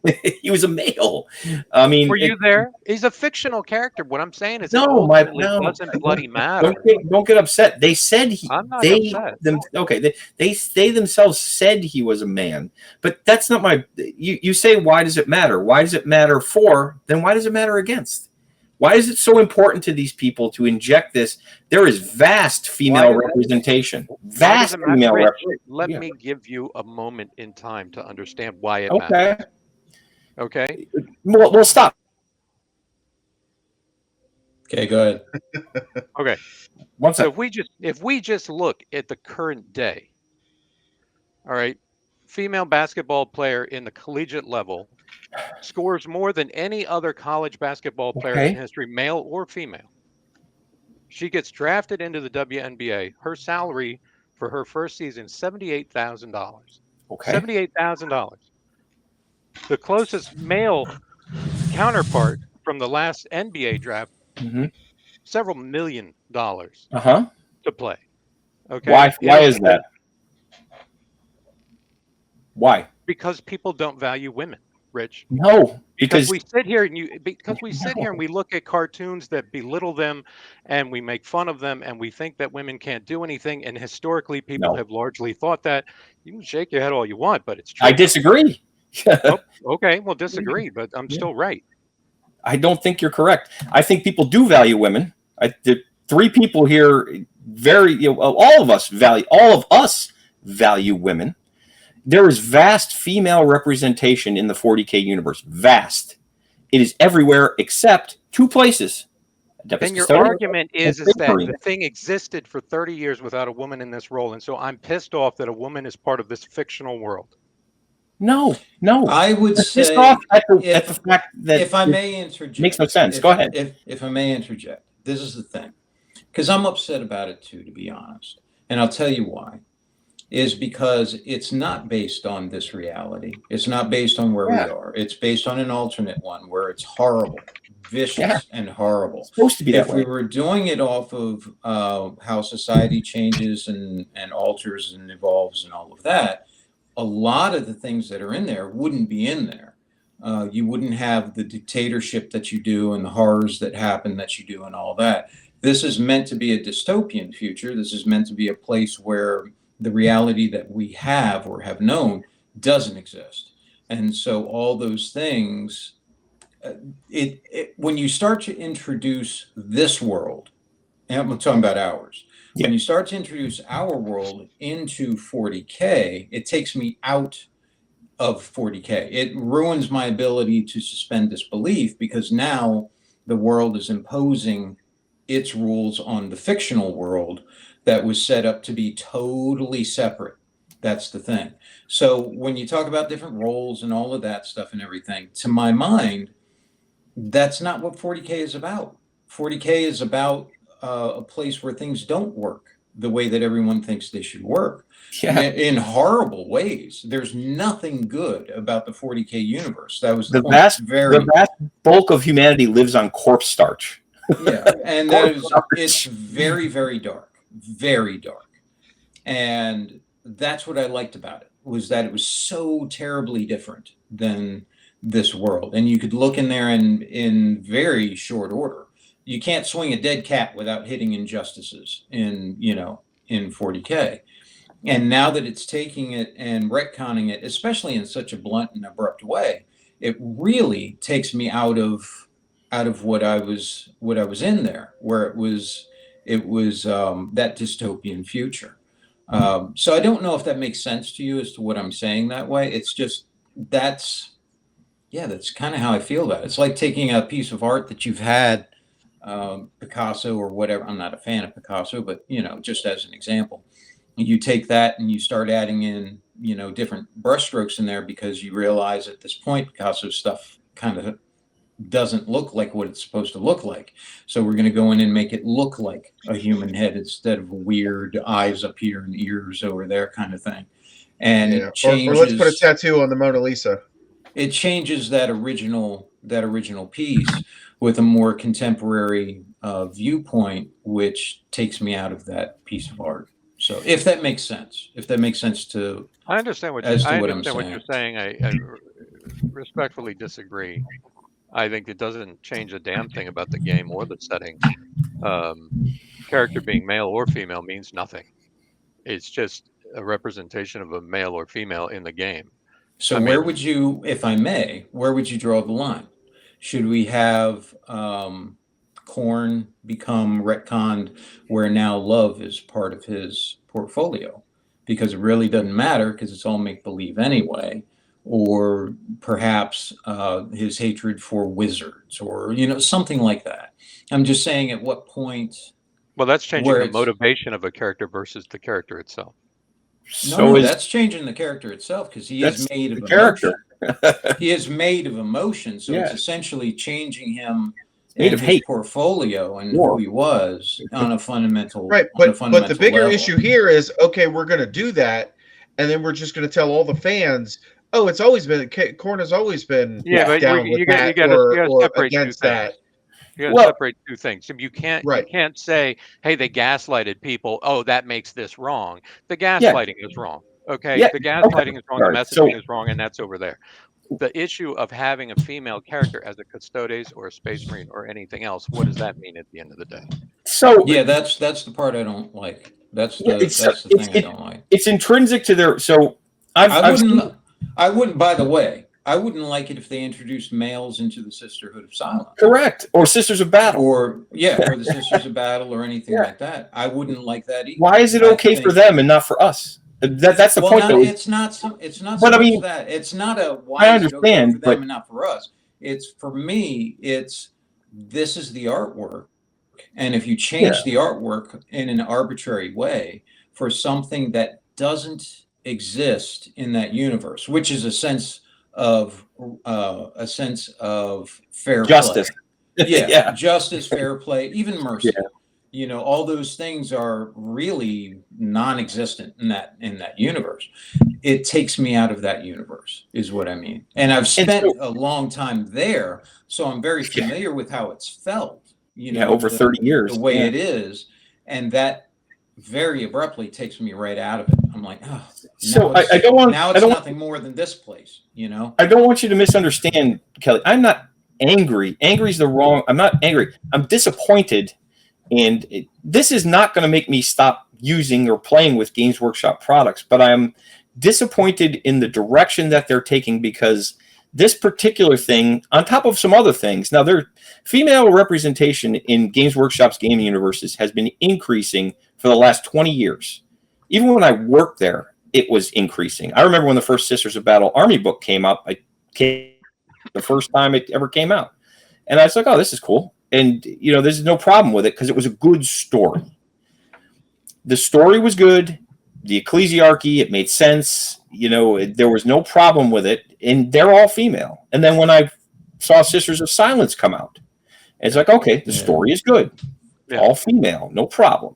He was a male. I mean, were you there? He's a fictional character. What I'm saying is, no, doesn't bloody matter. Don't get upset. They said I'm not upset. They themselves said he was a man, but that's not my. You say, why does it matter? Why does it matter for? Then why does it matter against? Why is it so important to these people to inject this? There is vast female representation. Vast female representation. Let me give you a moment in time to understand why it matters. Okay. We'll stop. Okay, go ahead. Okay. So if we just look at the current day, all right, female basketball player in the collegiate level scores more than any other college basketball player in history, male or female. She gets drafted into the WNBA. Her salary for her first season, $78,000. Okay. $78,000. The closest male counterpart from the last NBA draft, several $1 million to play. Okay. Why is that? Why? Because people don't value women. Rich. No, because we sit here and we look at cartoons that belittle them, and we make fun of them, and we think that women can't do anything. And historically, people have largely thought that. You can shake your head all you want, but it's true. I disagree. Okay, well, disagree, but I'm still right. I don't think you're correct. I think people do value women. The three people here, all of us value women. There is vast female representation in the 40K universe. Vast. It is everywhere except two places. Then your argument is that the thing existed for 30 years without a woman in this role, and so I'm pissed off that a woman is part of this fictional world. No. I would say, pissed off at the fact that if I may interject, makes no sense. Go ahead. If I may interject, this is the thing, because I'm upset about it too, to be honest, and I'll tell you why. Is because it's not based on this reality. It's not based on where we are. It's based on an alternate one where it's horrible, vicious, and horrible. It's supposed to be that way. If we were doing it off of how society changes and alters and evolves and all of that, a lot of the things that are in there wouldn't be in there. You wouldn't have the dictatorship that you do and the horrors that happen that you do and all that. This is meant to be a dystopian future. This is meant to be a place where the reality that we have or have known doesn't exist. And so all those things, when you start to introduce this world, and I'm talking about ours, when you start to introduce our world into 40K, it takes me out of 40K. It ruins my ability to suspend disbelief because now the world is imposing its rules on the fictional world that was set up to be totally separate. That's the thing. So when you talk about different roles and all of that stuff and everything, to my mind, that's not what 40K is about. 40K is about a place where things don't work the way that everyone thinks they should work. In horrible ways. There's nothing good about the 40K universe. That was the vast bulk of humanity lives on corpse starch. Yeah, and it's very, very dark. Very dark. And that's what I liked about it, was that it was so terribly different than this world. And you could look in there in very short order. You can't swing a dead cat without hitting injustices in 40K. And now that it's taking it and retconning it, especially in such a blunt and abrupt way, it really takes me out of what I was in there, where it was that dystopian future. So I don't know if that makes sense to you as to what I'm saying that way. It's just that's kind of how I feel about it. It's like taking a piece of art that you've had, Picasso or whatever. I'm not a fan of Picasso, but just as an example, you take that and you start adding in different brushstrokes in there because you realize at this point Picasso's stuff kind of doesn't look like what it's supposed to look like. So we're going to go in and make it look like a human head instead of weird eyes up here and ears over there kind of thing. And it changes, or let's put a tattoo on the Mona Lisa. It changes that original piece with a more contemporary viewpoint, which takes me out of that piece of art. So if that makes sense, to I understand what you're saying. I respectfully disagree. I think it doesn't change a damn thing about the game or the setting. Character being male or female means nothing. It's just a representation of a male or female in the game. So where would you, if I may, where would you draw the line? Should we have Korn become retconned where now love is part of his portfolio? Because it really doesn't matter because it's all make-believe anyway. Or perhaps his hatred for wizards or, something like that. I'm just saying at what point... Well, that's changing the motivation of a character versus the character itself. No, that's changing the character itself because he is made of emotion. He is made of emotion, so it's essentially changing him in his portfolio and who he was on a fundamental But the bigger issue here is, okay, we're going to do that, and then we're just going to tell all the fans, oh, it's always been Korn has always been down with that or against that. You got to separate two things. You can't say, hey, they gaslighted people. Oh, that makes this wrong. The gaslighting is wrong. Okay. The gaslighting is wrong. The messaging is wrong. And that's over there. The issue of having a female character as a Custodes or a Space Marine or anything else, what does that mean at the end of the day? So that's the part I don't like. That's the thing I don't like. It's intrinsic to their. So I wouldn't. By the way, I wouldn't like it if they introduced males into the Sisterhood of Silence. Correct. Or Sisters of Battle. Or the Sisters of Battle or anything like that. I wouldn't like that either. Why is it okay for them and not for us? That's the point. It's not so much that. It's not a why I understand, is it okay for them and not for us. It's for me, this is the artwork. And if you change the artwork in an arbitrary way for something that doesn't exist in that universe, which is a sense of fair justice. Play. Justice, fair play, even mercy. All those things are really non-existent in that universe. It takes me out of that universe, is what I mean. And I've spent a long time there, so I'm very familiar with how it's felt. Over 30 years, the way it is, and that very abruptly takes me right out of it. I'm like, oh. So I don't want. Now it's nothing more than this place, I don't want you to misunderstand, Kelly. I'm not angry. Angry is the wrong. I'm not angry. I'm disappointed, and this is not going to make me stop using or playing with Games Workshop products. But I'm disappointed in the direction that they're taking because this particular thing, on top of some other things, now their female representation in Games Workshop's game universes has been increasing for the last 20 years. Even when I worked there, it was increasing. I remember when the first Sisters of Battle Army book came out, the first time it ever came out. And I was like, oh, this is cool. And, there's no problem with it because it was a good story. The story was good. The ecclesiarchy, it made sense. There was no problem with it. And they're all female. And then when I saw Sisters of Silence come out, it's like, okay, the story is good. All female, no problem.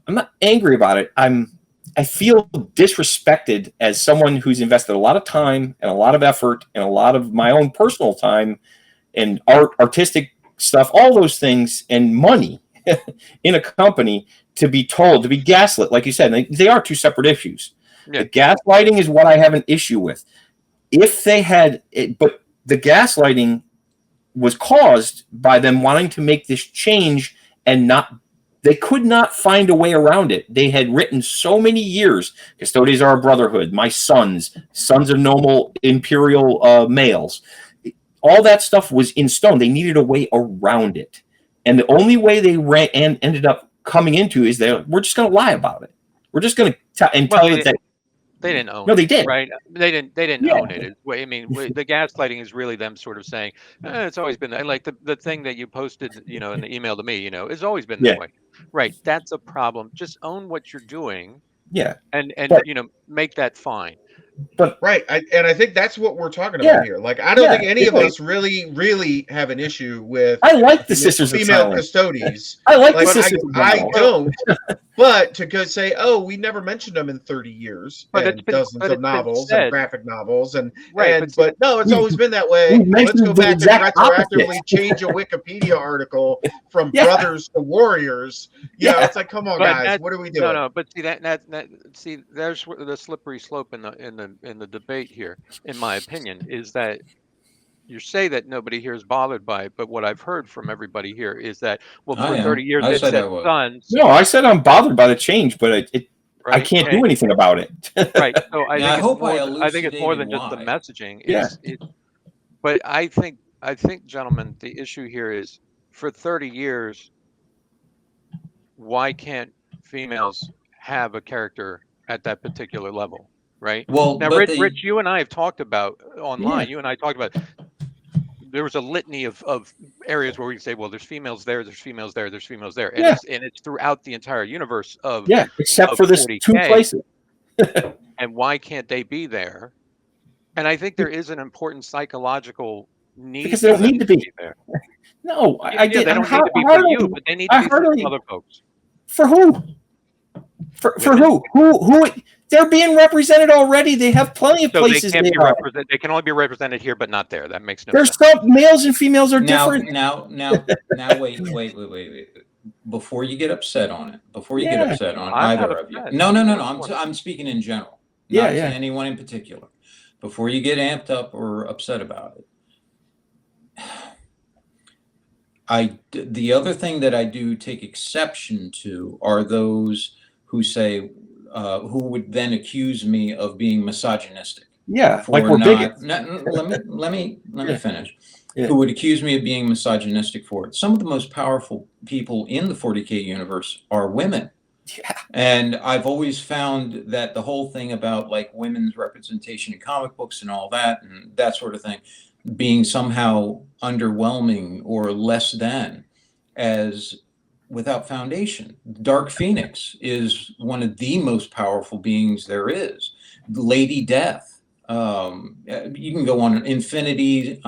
I'm not angry about it. I feel disrespected as someone who's invested a lot of time and a lot of effort and a lot of my own personal time and artistic stuff, all those things, and money in a company to be gaslit. Like you said, they are two separate issues. The gaslighting is what I have an issue with. If they had it, but the gaslighting was caused by them wanting to make this change and they could not find a way around it. They had written so many years, Custodes are a brotherhood, my sons of noble imperial males. All that stuff was in stone. They needed a way around it. And the only way they ended up coming into is we're just going to lie about it. We're just going to tell you that they didn't own it. No, they did. Right? They didn't own it. I mean, the gaslighting is really them sort of saying, it's always been that. Like the thing that you posted, in the email to me, it's always been that way. Right. That's a problem. Just own what you're doing. Yeah. And make that fine. But right, I think that's what we're talking about here. Like, I don't think any of us really have an issue with. I like the Sisters of female Silence. custodies. I like the Sisters of Silence. I don't. But to go say, oh, we never mentioned them in 30 years, and dozens of novels and graphic novels, but no, it's always been that way. Let's go back and retroactively change a Wikipedia article from brothers to warriors. You know, it's like, come on, guys, what are we doing? No, but see there's the slippery slope in the debate here. In my opinion, is that you say that nobody here is bothered by it, but what I've heard from everybody here is that, well, for 30 years they've said sons. No, I said I'm bothered by the change, but I can't do anything about it. Right. So I think it's more than just the messaging. But I think, gentlemen, the issue here is for 30 years, why can't females have a character at that particular level? Right. Well, now, Rich, you and I have talked about online. You and I talked about. There was a litany of areas where we can say, well, there's females there, there's females there, there's females there, and it's throughout the entire universe of except for this 2 places. And why can't they be there? And I think there is an important psychological need because they don't need to be there. No, I did. They don't need to be for you, but they need to be for other folks. For who? For who? Who? They're being represented already. They have plenty of places. They can't be represented. They can only be represented here, but not there. That makes no sense. There's some males and females are different. Now, wait. Before you get upset on it, either of you. No. I'm speaking in general. Not to anyone in particular. Before you get amped up or upset about it. The other thing that I do take exception to are those who say, who would then accuse me of being misogynistic. Yeah, like we're bigots. Let me finish. Who would accuse me of being misogynistic for it? Some of the most powerful people in the 40K universe are women. Yeah. And I've always found that the whole thing about like women's representation in comic books and all that and that sort of thing being somehow underwhelming or less than as without foundation. Dark Phoenix is one of the most powerful beings there is. Lady Death. You can go on. Infinity.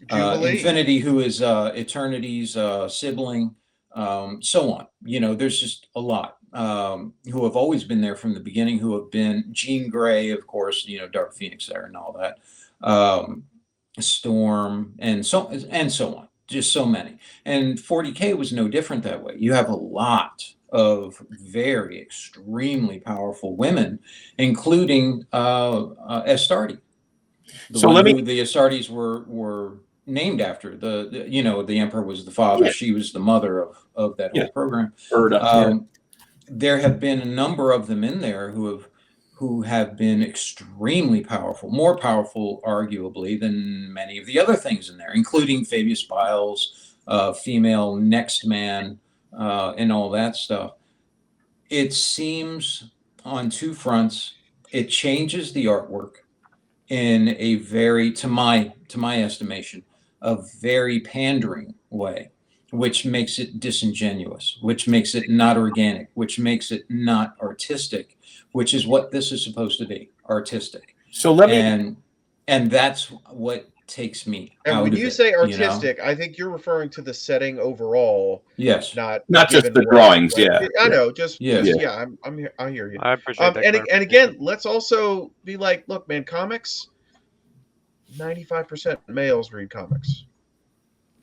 Infinity, who is Eternity's sibling. So on. You know, there's just a lot who have always been there from the beginning. Who have been Jean Grey, of course. You know, Dark Phoenix there and all that. Storm and so on. Just so many. And 40K was no different that way. You have a lot of very extremely powerful women, including Astartes. The Astartes were named after. The emperor was the father. Yeah. She was the mother of that whole program. There have been a number of them in there who have been extremely powerful, more powerful, arguably, than many of the other things in there, including Fabius Biles, female Next Man, and all that stuff. It seems on 2 fronts, it changes the artwork in a very, to my estimation, a very pandering way, which makes it disingenuous, which makes it not organic, which makes it not artistic, which is what this is supposed to be, artistic. So and that's what takes me and out when of you it, say artistic, I think you're referring to the setting overall. Yes. Not just the drawings. I know. I hear you. I appreciate that. And again, let's also be like, look, man, comics, 95% males read comics,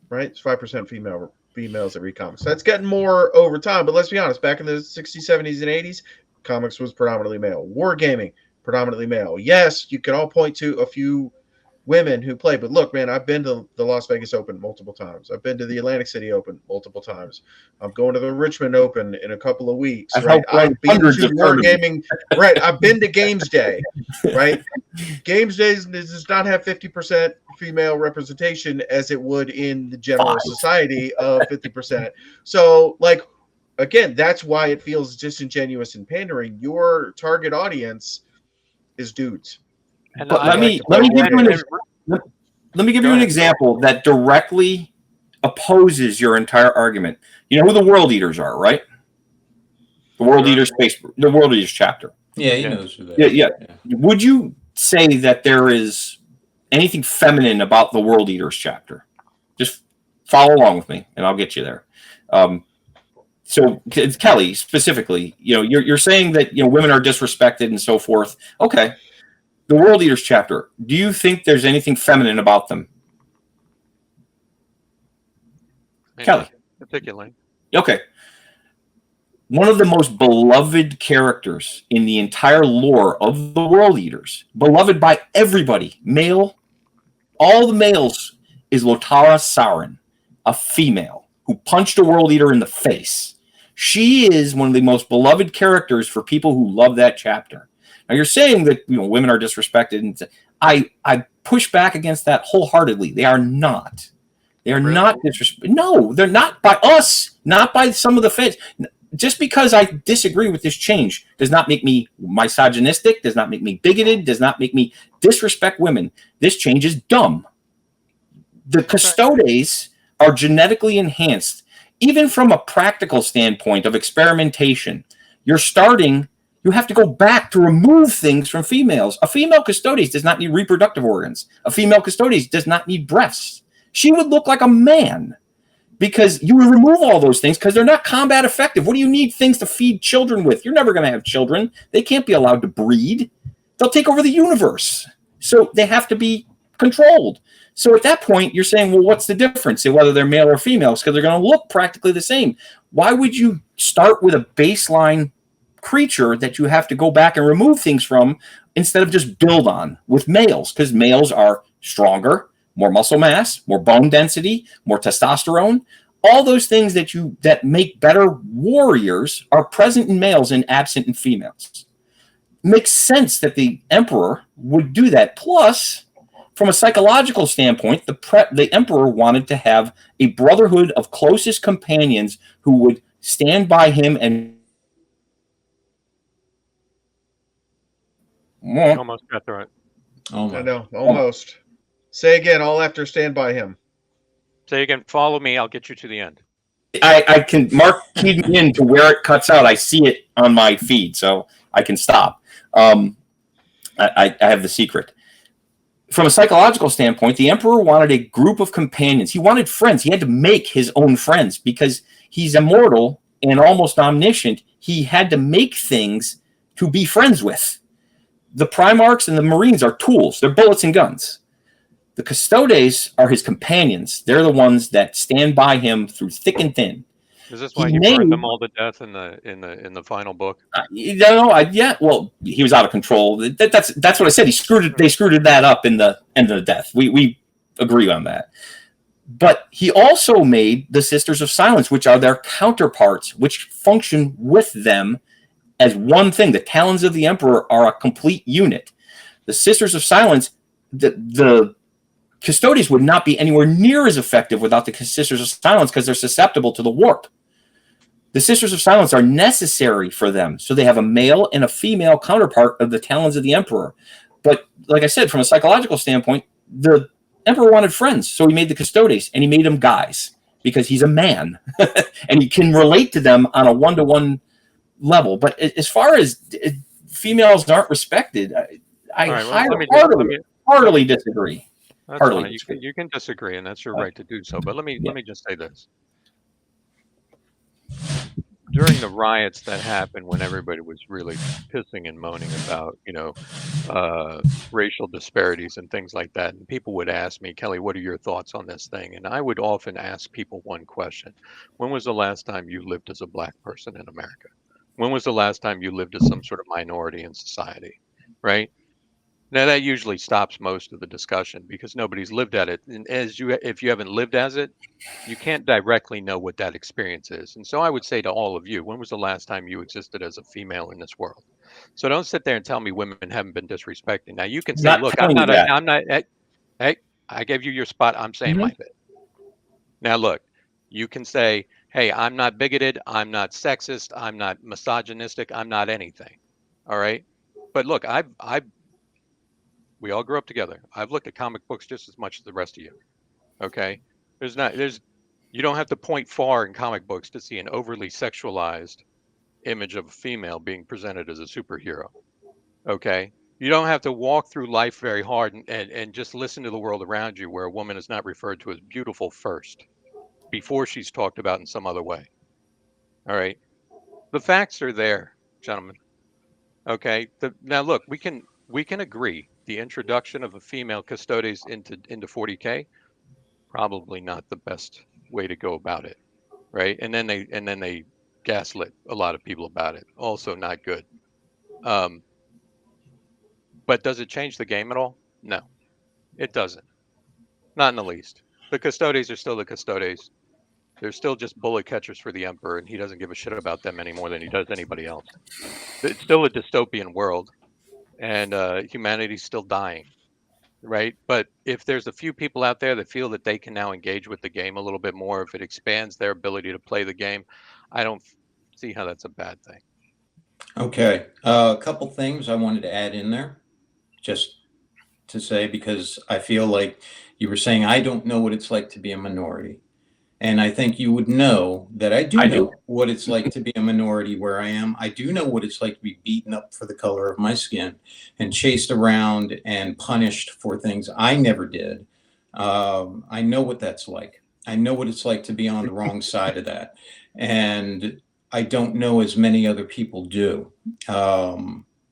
right? It's 5% females that read comics. That's getting more over time, but let's be honest, back in the 60s, 70s, and 80s, comics was predominantly male. Wargaming, predominantly male. Yes, you can all point to a few women who play, but look, man, I've been to the Las Vegas Open multiple times. I've been to the Atlantic City Open multiple times. I'm going to the Richmond Open in a couple of weeks. Right? I've been to Wargaming. Right, I've been to Games Day. Right, Games Day does not have 50% female representation as it would in the general society of 50%. So, like, again, that's why it feels disingenuous and pandering. Your target audience is dudes. But let me give you an example that directly opposes your entire argument. You know who the World Eaters are, right? The World Eaters chapter. Yeah, he knows who that is. Yeah. Would you say that there is anything feminine about the World Eaters chapter? Just follow along with me, and I'll get you there. So, Kelly, specifically, you're saying that women are disrespected and so forth. Okay, the World Eaters chapter. Do you think there's anything feminine about them, Kelly? Particularly. Okay. One of the most beloved characters in the entire lore of the World Eaters, beloved by everybody, male, all the males, is Lotara Sarin, a female who punched a World Eater in the face. She is one of the most beloved characters for people who love that chapter. Now, you're saying that women are disrespected, and I push back against that wholeheartedly. They are not. They are not disrespected. No, they're not by us, not by some of the fans. Just because I disagree with this change does not make me misogynistic, does not make me bigoted, does not make me disrespect women. This change is dumb. The Custodes are genetically enhanced. Even from a practical standpoint of experimentation, you have to go back to remove things from females. A female Custodes does not need reproductive organs. A female Custodes does not need breasts. She would look like a man because you would remove all those things because they're not combat effective. What do you need things to feed children with? You're never going to have children. They can't be allowed to breed. They'll take over the universe. So they have to be controlled. So at that point, you're saying, well, what's the difference in whether they're male or females? Because they're going to look practically the same. Why would you start with a baseline creature that you have to go back and remove things from instead of just build on with males? Because males are stronger, more muscle mass, more bone density, more testosterone. All those things that make better warriors are present in males and absent in females. Makes sense that the Emperor would do that. Plus, from a psychological standpoint, the Emperor wanted to have a brotherhood of closest companions who would stand by him and almost got through it. I know, almost. Say again, all after stand by him. Say again, follow me, I'll get you to the end. I can mark keyed in to where it cuts out. I see it on my feed, so I can stop. I have the secret. From a psychological standpoint, the Emperor wanted a group of companions. He wanted friends. He had to make his own friends because he's immortal and almost omniscient. He had to make things to be friends with. The Primarchs and the Marines are tools. They're bullets and guns. The Custodes are his companions. They're the ones that stand by him through thick and thin. Is this why he burned them all to death in the final book? Well, he was out of control. That's what I said. They screwed that up in the end of the death. We agree on that. But he also made the Sisters of Silence, which are their counterparts, which function with them as one thing. The Talons of the Emperor are a complete unit. The Sisters of Silence, the Custodes would not be anywhere near as effective without the Sisters of Silence because they're susceptible to the warp. The Sisters of Silence are necessary for them, so they have a male and a female counterpart of the Talons of the Emperor. But like I said, from a psychological standpoint, the Emperor wanted friends, so he made the Custodes, and he made them guys because he's a man, and he can relate to them on a one-to-one level. But as far as females aren't respected, I heartily disagree. That's fine. You can disagree, and that's your right to do so. But let me just say this. During the riots that happened when everybody was really pissing and moaning about, racial disparities and things like that, and people would ask me, Kelly, what are your thoughts on this thing? And I would often ask people one question. When was the last time you lived as a black person in America? When was the last time you lived as some sort of minority in society, right? Now that usually stops most of the discussion because nobody's lived at it. And if you haven't lived as it, you can't directly know what that experience is. And so I would say to all of you, when was the last time you existed as a female in this world? So don't sit there and tell me women haven't been disrespected. Now you can say, look, I'm not, hey, I gave you your spot. I'm saying my bit. Now look, you can say, hey, I'm not bigoted. I'm not sexist. I'm not misogynistic. I'm not anything. All right. But look, we all grew up together. I've looked at comic books just as much as the rest of you. Okay. You don't have to point far in comic books to see an overly sexualized image of a female being presented as a superhero. Okay. You don't have to walk through life very hard and just listen to the world around you where a woman is not referred to as beautiful first before she's talked about in some other way. All right. The facts are there, gentlemen. Okay. Now look, we can agree the introduction of a female custodes into 40K, probably not the best way to go about it. Right. And then they gaslit a lot of people about it. Also not good. But does it change the game at all? No, it doesn't. Not in the least. The Custodes are still the Custodes. They're still just bullet catchers for the Emperor, and he doesn't give a shit about them any more than he does anybody else. It's still a dystopian world, and humanity's still dying, right? But if there's a few people out there that feel that they can now engage with the game a little bit more, if it expands their ability to play the game, I don't see how that's a bad thing. Okay. A couple things I wanted to add in there, just to say, because I feel like you were saying, I don't know what it's like to be a minority. And I think you would know that I do know what it's like to be a minority where I am. I do know what it's like to be beaten up for the color of my skin and chased around and punished for things I never did. I know what that's like. I know what it's like to be on the wrong side of that. And I don't know as many other people do.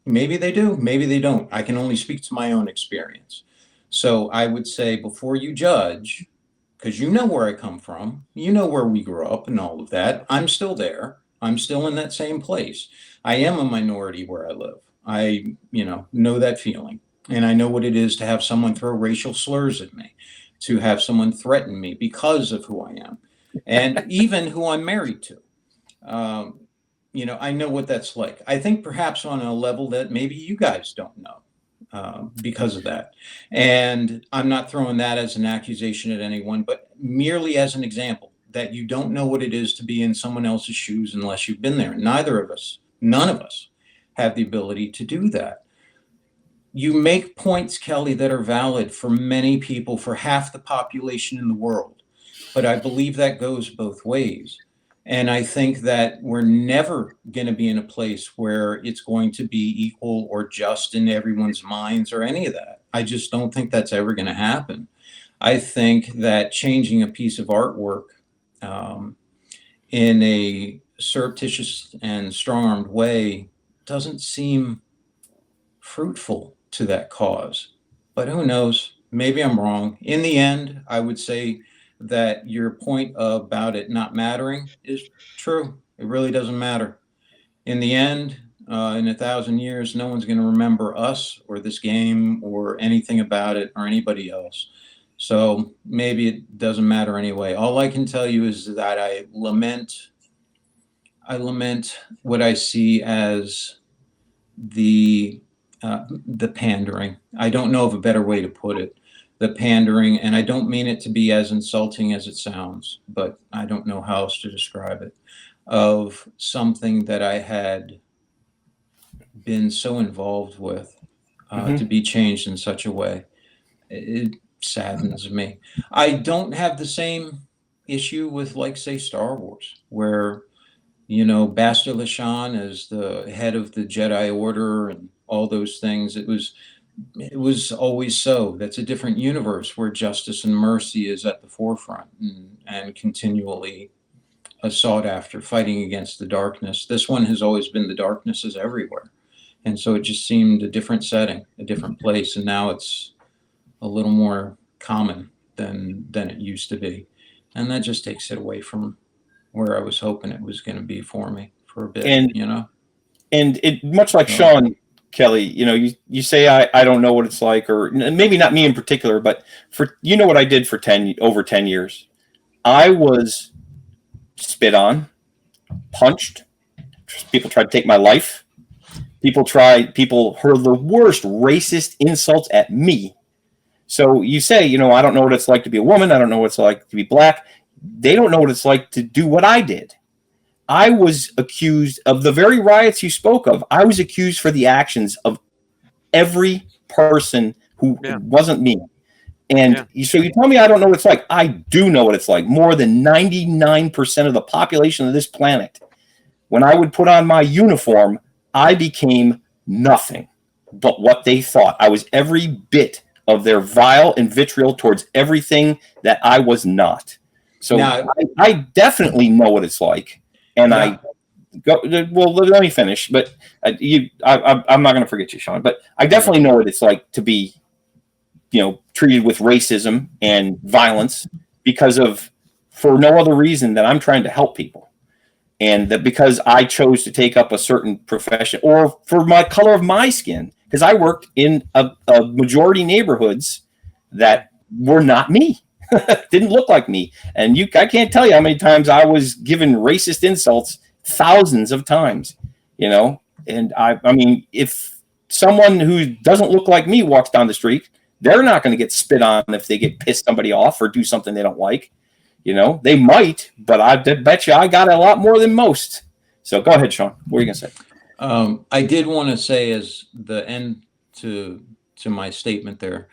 Maybe they do, maybe they don't. I can only speak to my own experience. So I would say before you judge, because you know where I come from, you know where we grew up and all of that. I'm still there. I'm still in that same place. I am a minority where I live. I, know that feeling. And I know what it is to have someone throw racial slurs at me, to have someone threaten me because of who I am, and even who I'm married to. I know what that's like. I think perhaps on a level that maybe you guys don't know. Because of that. And I'm not throwing that as an accusation at anyone, but merely as an example that you don't know what it is to be in someone else's shoes unless you've been there. Neither of us, none of us have the ability to do that. You make points, Kelly, that are valid for many people, for half the population in the world. But I believe that goes both ways. And I think that we're never going to be in a place where it's going to be equal or just in everyone's minds or any of that. I just don't think that's ever going to happen. I think that changing a piece of artwork in a surreptitious and strong-armed way doesn't seem fruitful to that cause. But who knows? Maybe I'm wrong. In the end, I would say that your point about it not mattering is true. It really doesn't matter. In the end, in 1,000 years, no one's going to remember us or this game or anything about it or anybody else. So maybe it doesn't matter anyway. All I can tell you is that I lament what I see as the pandering. I don't know of a better way to put it. The pandering, and I don't mean it to be as insulting as it sounds, but I don't know how else to describe it, of something that I had been so involved with to be changed in such a way. It saddens me. I don't have the same issue with, like, say, Star Wars, where, Bastila Shan is the head of the Jedi Order and all those things. It was always so. That's a different universe where justice and mercy is at the forefront and continually sought after, fighting against the darkness. This one has always been the darkness is everywhere. And so it just seemed a different setting, a different place. And now it's a little more common than it used to be. And that just takes it away from where I was hoping it was going to be for me for a bit, And it, much like Sean, Kelly, you say I don't know what it's like, or maybe not me in particular, but for what I did for over 10 years. I was spit on, punched. People tried to take my life. People hurled the worst racist insults at me. So you say, I don't know what it's like to be a woman. I don't know what it's like to be black. They don't know what it's like to do what I did. I was accused of the very riots you spoke of. I was accused for the actions of every person who wasn't me. And so you tell me I don't know what it's like. I do know what it's like. More than 99% of the population of this planet. When I would put on my uniform, I became nothing. but what they thought. I was every bit of their vile and vitriol towards everything that I was not. So now, I definitely know what it's like. And let me finish. But I'm not going to forget you, Sean. But I definitely know what it's like to be, treated with racism and violence for no other reason than I'm trying to help people. And that because I chose to take up a certain profession or for my color of my skin, because I worked in a majority neighborhoods that were not me, didn't look like me. And I can't tell you how many times I was given racist insults, thousands of times, and I mean, if someone who doesn't look like me walks down the street, they're not going to get spit on if they get pissed somebody off or do something they don't like. They might, but I bet you I got a lot more than most. So go ahead, Sean. What are you going to say? I did want to say as the end to my statement there,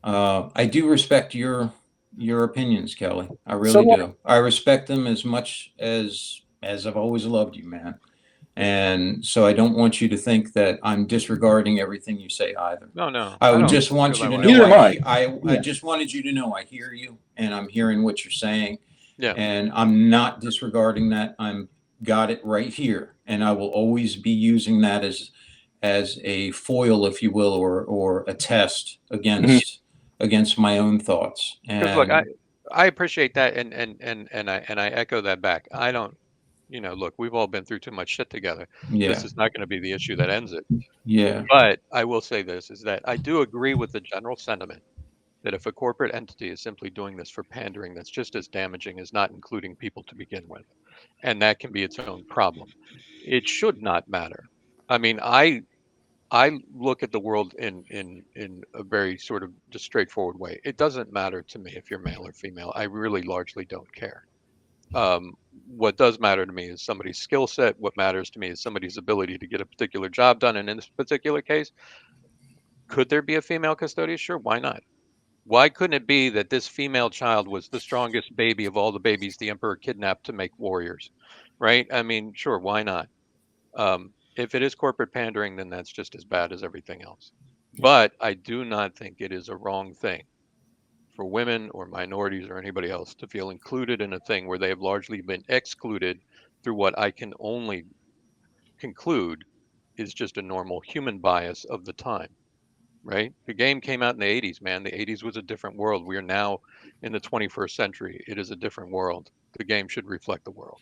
I do respect your opinions, Kelly. I really do. I respect them as much as I've always loved you, man. And so I don't want you to think that I'm disregarding everything you say either. No. I just want you to know. I just wanted you to know I hear you and I'm hearing what you're saying. Yeah. And I'm not disregarding that. I'm got it right here, and I will always be using that as a foil, if you will, or a test against my own thoughts. And look, I appreciate that, and I echo that back. I don't. Look, we've all been through too much shit together. Yeah. This is not going to be the issue that ends it. Yeah. But I will say this, is that I do agree with the general sentiment that if a corporate entity is simply doing this for pandering, that's just as damaging as not including people to begin with. And that can be its own problem. It should not matter. I mean, I look at the world in a very sort of just straightforward way. It doesn't matter to me if you're male or female. I really largely don't care. What does matter to me is somebody's skill set. What matters to me is somebody's ability to get a particular job done. And in this particular case, could there be a female custodian? Sure, why not? Why couldn't it be that this female child was the strongest baby of all the babies the emperor kidnapped to make warriors, right? I mean, sure, why not? If it is corporate pandering, then that's just as bad as everything else. But I do not think it is a wrong thing for women or minorities or anybody else to feel included in a thing where they have largely been excluded through what I can only conclude is just a normal human bias of the time, right? The game came out in the 80s, man. The 80s was a different world. We are now in the 21st century. It is a different world. The game should reflect the world.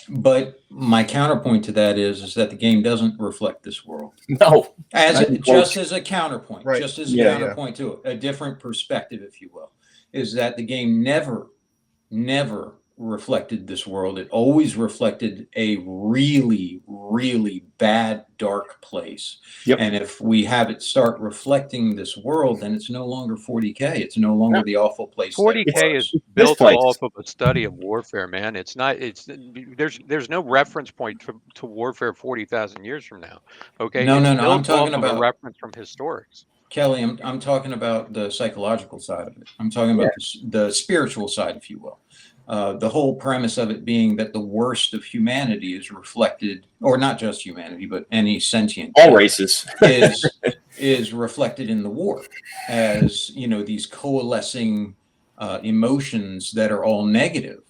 But my counterpoint to that is that the game doesn't reflect this world. No. Just as a counterpoint, just as a counterpoint to a different perspective, if you will, is that the game never reflected this world. It always reflected a really, really bad, dark place. Yep. And if we have it start reflecting this world, then it's no longer 40K. It's no longer the awful place. 40K is built off of a study of warfare, man. It's not. There's no reference point to warfare 40,000 years from now. Okay. No. I'm talking about a reference from historics. Kelly, I'm talking about the psychological side of it. I'm talking about the spiritual side, if you will. The whole premise of it being that the worst of humanity is reflected, or not just humanity, but any sentient, all races, is reflected in the war as, these coalescing emotions that are all negative.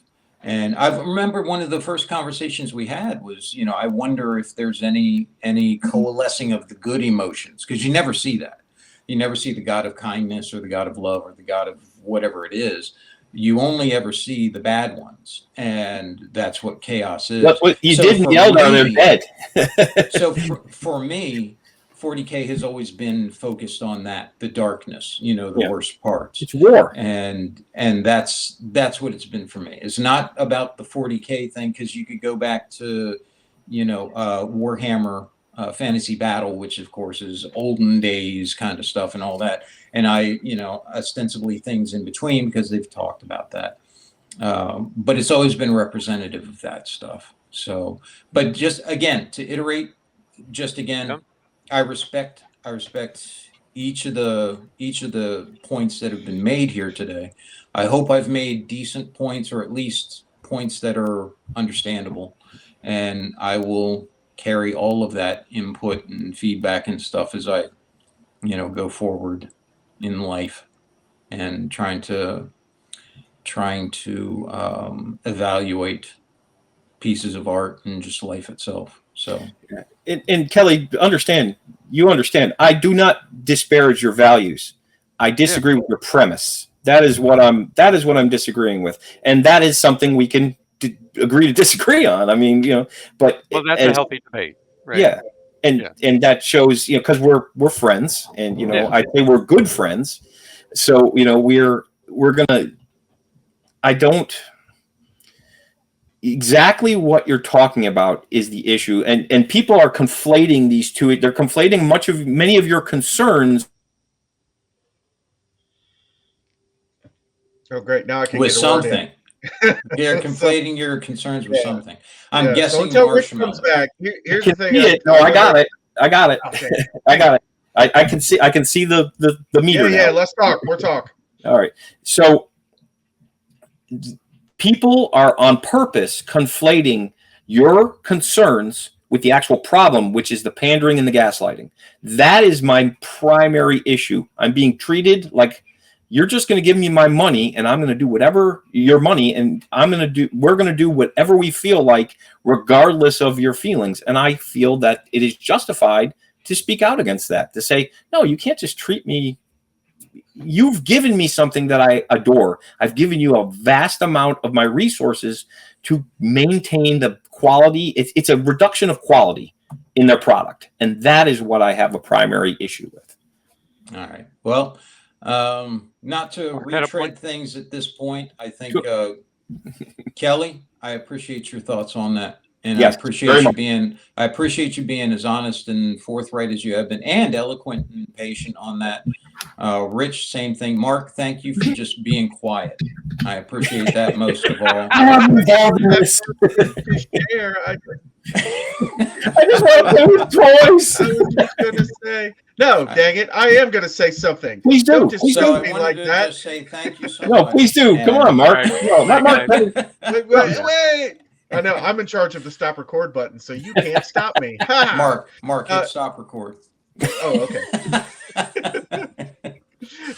And I remember one of the first conversations we had was, I wonder if there's any coalescing of the good emotions, because you never see that. You never see the God of kindness or the God of love or the God of whatever it is. You only ever see the bad ones, and that's what chaos is. What you didn't yell on their bed. So for me, 40K has always been focused on that, the darkness, the worst parts. It's war. And that's what it's been for me. It's not about the 40K thing, because you could go back to, Warhammer Fantasy Battle, which of course is olden days kind of stuff and all that. And I, ostensibly things in between, because they've talked about that. But it's always been representative of that stuff. So, but just again, to iterate, I respect each of the points that have been made here today. I hope I've made decent points, or at least points that are understandable. And I will carry all of that input and feedback and stuff as I, go forward in life, and trying to evaluate pieces of art and just life itself. So, and Kelly, you understand. I do not disparage your values. I disagree with your premise. That is what I'm disagreeing with, and that is something we can agree to disagree on. I mean, but that's a healthy debate, right? Yeah, and that shows, because we're friends, and I say we're good friends. So we're gonna. I don't. Exactly what you're talking about is the issue, and people are conflating these two. They're conflating many of your concerns. Oh, great! Now I can with get something. They're conflating your concerns with something. I'm guessing. So until Rich comes back, here's the thing. No, I got it. Okay. I got it. I can see the meter. Yeah. Let's talk. We're talking. All right. So people are on purpose conflating your concerns with the actual problem, which is the pandering and the gaslighting. That is my primary issue. I'm being treated like you're just going to give me my money, and I'm going to do whatever your money, and we're going to do whatever we feel like, regardless of your feelings. And I feel that it is justified to speak out against that, to say, no, you can't just treat me. You've given me something that I adore. I've given you a vast amount of my resources to maintain the quality. It's a reduction of quality in their product. And that is what I have a primary issue with. All right. Well, not to retread things at this point, I think, Kelly, I appreciate your thoughts on that. And yes, I appreciate you being as honest and forthright as you have been, and eloquent and patient on that. Rich, same thing. Mark, thank you for just being quiet. I appreciate that most of all. I'm involved in this. I just want to play with toys. I was just going to say, no, dang it. I am going to say something. Please do. Please do. me like that. Just say thank you so much. No, please do. Come on, Mark. No, not Mark. Wait. I know I'm in charge of the stop record button, so you can't stop me. Mark, hit stop record. Oh, okay.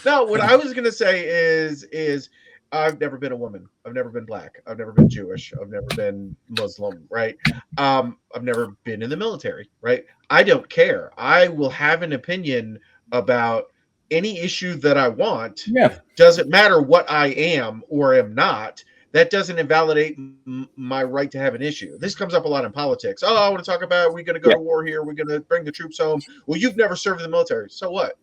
No, what I was gonna say is I've never been a woman. I've never been black. I've never been Jewish. I've never been Muslim, right? I've never been in the military, right? I don't care. I will have an opinion about any issue that I want. Yeah. Doesn't matter what I am or am not. That doesn't invalidate my right to have an issue. This comes up a lot in politics. Oh, I want to talk about, we're going to go to war here. We're going to bring the troops home. Well, you've never served in the military. So what?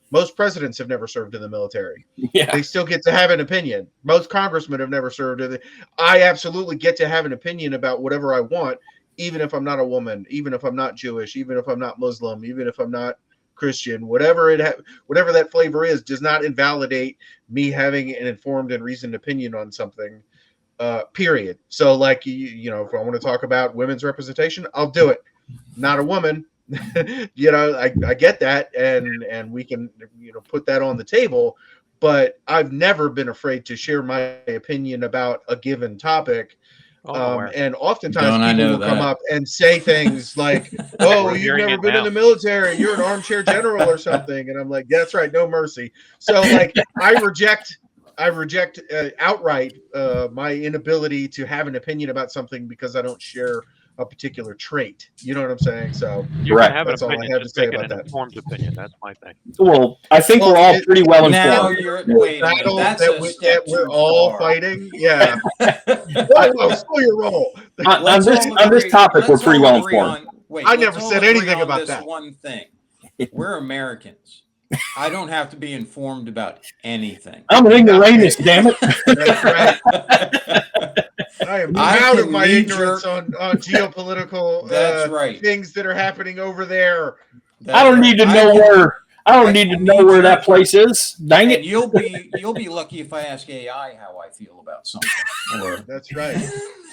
Most presidents have never served in the military. Yeah. They still get to have an opinion. Most congressmen have never served. I absolutely get to have an opinion about whatever I want, even if I'm not a woman, even if I'm not Jewish, even if I'm not Muslim, even if I'm not Christian, whatever that flavor is, does not invalidate me having an informed and reasoned opinion on something, period. So like, if I want to talk about women's representation, I'll do it. Not a woman, I get that. And we can, put that on the table, but I've never been afraid to share my opinion about a given topic. And oftentimes people will come up and say things like, oh, you've never been in the military, you're an armchair general or something. And I'm like, that's right, no mercy. So like I reject outright my inability to have an opinion about something because I don't share a particular trait. You know what I'm saying? So that's all I have to say about that. Informed opinion. That's my thing. Well, I think we're all pretty well informed. That we're all fighting. Yeah. Still your role. On this topic, we're pretty well informed. I never said anything about that. One thing. We're Americans. I don't have to be informed about anything. I'm an ignoramus, damn it. That's right. I am out of my ignorance on geopolitical things that are happening over there. I don't need to know where that place is. Dang it! You'll be lucky if I ask AI how I feel about something. That's right.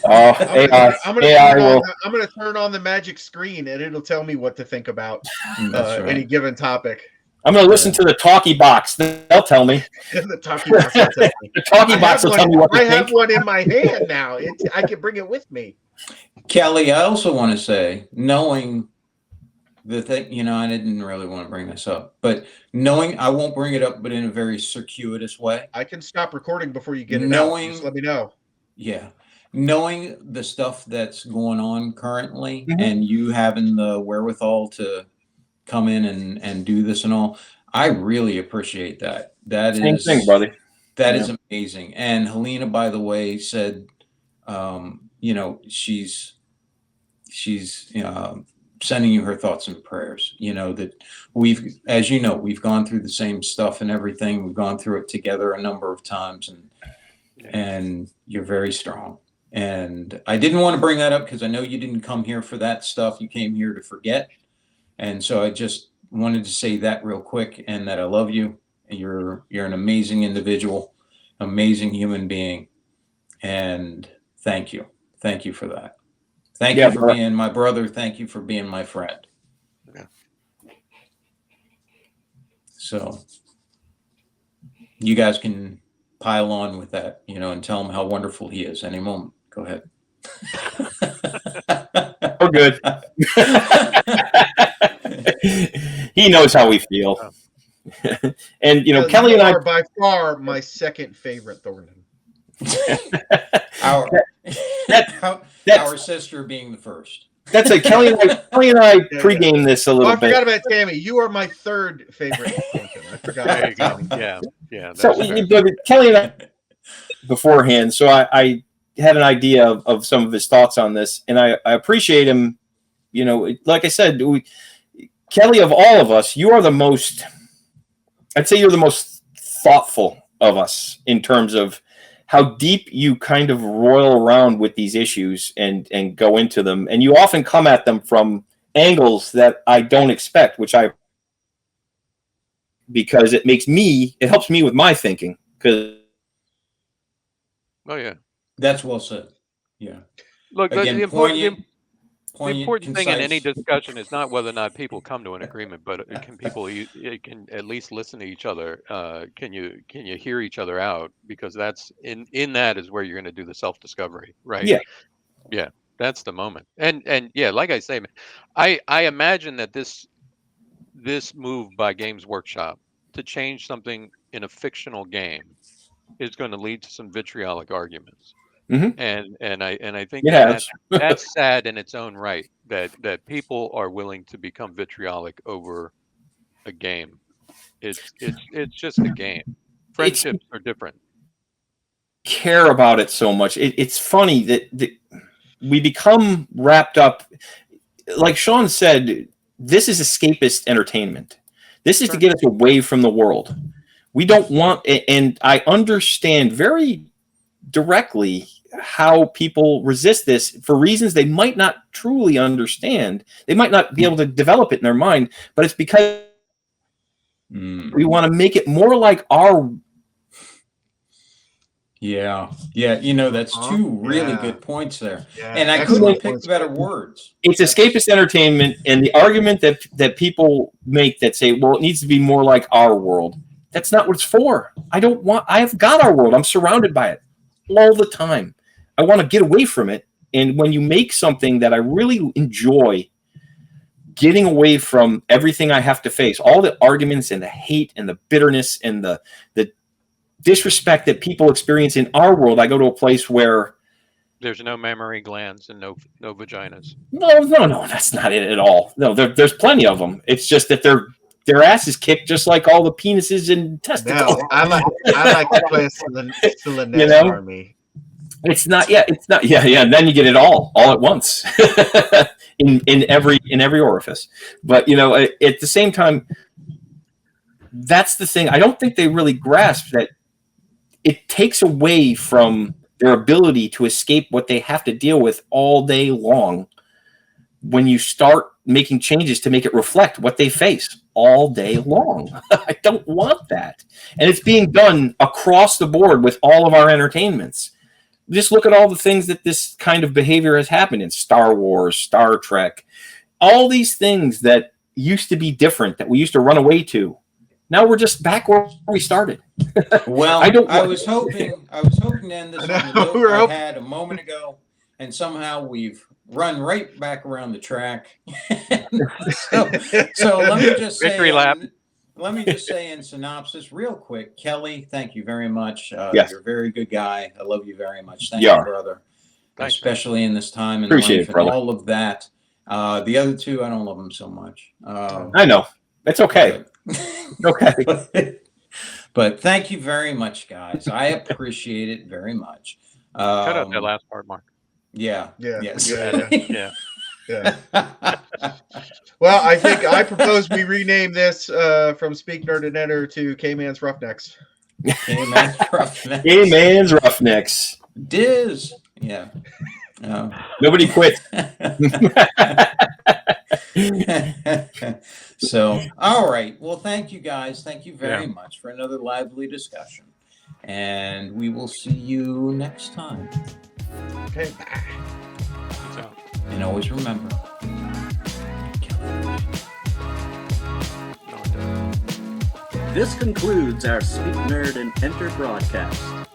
I'm going to turn on the magic screen and it'll tell me what to think about any given topic. I'm going to listen to the talkie box. They'll tell me. The talkie box will tell me. The talkie box will tell me what to think. I have one in my hand now. I can bring it with me. Kelly, I also want to say, knowing the thing, I didn't really want to bring this up, but knowing, I won't bring it up, but in a very circuitous way. I can stop recording before you get it out. Just let me know. Yeah. Knowing the stuff that's going on currently, and you having the wherewithal to come in and do this and all, I really appreciate that. Same thing, brother. That is amazing. And Helena, by the way, said, she's sending you her thoughts and prayers. That we've gone through the same stuff and everything. We've gone through it together a number of times, and you're very strong. And I didn't want to bring that up because I know you didn't come here for that stuff. You came here to forget. And so I just wanted to say that real quick, and that I love you. And you're an amazing individual, amazing human being. And thank you. Thank you for that. Thank you for being my brother. Thank you for being my friend. Yeah. So you guys can pile on with that, and tell him how wonderful he is any moment. Go ahead. We're good. He knows how we feel. And Kelly and I are by far my second favorite Thornton. Our sister being the first. That's it. Kelly and I pregame this a little bit. I forgot about Tammy. You are my third favorite Thornton. I forgot. There you go. Yeah. So Kelly and I beforehand. So I had an idea of some of his thoughts on this, and I appreciate him. Like I said, Kelly, of all of us, you are the most. I'd say you're the most thoughtful of us in terms of how deep you kind of roil around with these issues and go into them. And you often come at them from angles that I don't expect, because it helps me with my thinking. Oh, yeah. That's well said. Yeah. Look, again, the important concise thing in any discussion is not whether or not people come to an agreement, but can at least listen to each other? Can you hear each other out? Because that's in that is where you're going to do the self-discovery, right? Yeah, that's the moment. And yeah, like I say, I imagine that this move by Games Workshop to change something in a fictional game is going to lead to some vitriolic arguments. And I think that's sad in its own right, that people are willing to become vitriolic over a game. It's just a game. Friendships are different. Care about it so much. It's funny that we become wrapped up. Like Sean said, this is escapist entertainment. This is to get us away from the world. We don't want, and I understand very directly how people resist this for reasons they might not truly understand. They might not be able to develop it in their mind, but it's because we want to make it more like our. Yeah. That's two really good points there. Yeah. And I couldn't pick better words. It's escapist entertainment, and the argument that people make that say, well, it needs to be more like our world. That's not what it's for. I've got our world. I'm surrounded by it all the time. I want to get away from it. And when you make something that I really enjoy, getting away from everything I have to face, all the arguments and the hate and the bitterness and the disrespect that people experience in our world, I go to a place where there's no mammary glands and no vaginas. No, that's not it at all. No, there's plenty of them. It's just that their ass is kicked just like all the penises and testicles. No, I like to play a Selenette army. It's not. Yeah. And then you get it all at once in every orifice. But at the same time, that's the thing. I don't think they really grasp that it takes away from their ability to escape what they have to deal with all day long when you start making changes to make it reflect what they face all day long. I don't want that. And it's being done across the board with all of our entertainments. Just look at all the things that this kind of behavior has happened in Star Wars, Star Trek, all these things that used to be different, that we used to run away to. now we're just back where we started. Well, I was hoping to end this on the note I had a moment ago, and somehow we've run right back around the track. so let me just say, let me just say in synopsis, real quick, Kelly, thank you very much. Yes. You're a very good guy. I love you very much. Thank you, brother. Thanks, especially in this time and life and all of that. The other two, I don't love them so much. I know. It's okay. Okay. But thank you very much, guys. I appreciate it very much. Cut out that last part, Mark. Yeah. Yes. Yeah. Well, I think I propose we rename this from Speak Nerd and Enter to K-Man's Roughnecks. K-Man's Roughnecks. K-Man's Roughnecks. Diz. Yeah. Nobody quit. So, all right. Well, thank you guys. Thank you very much for another lively discussion. And we will see you next time. Okay. And always remember, This concludes our Speak Nerd and Enter broadcast.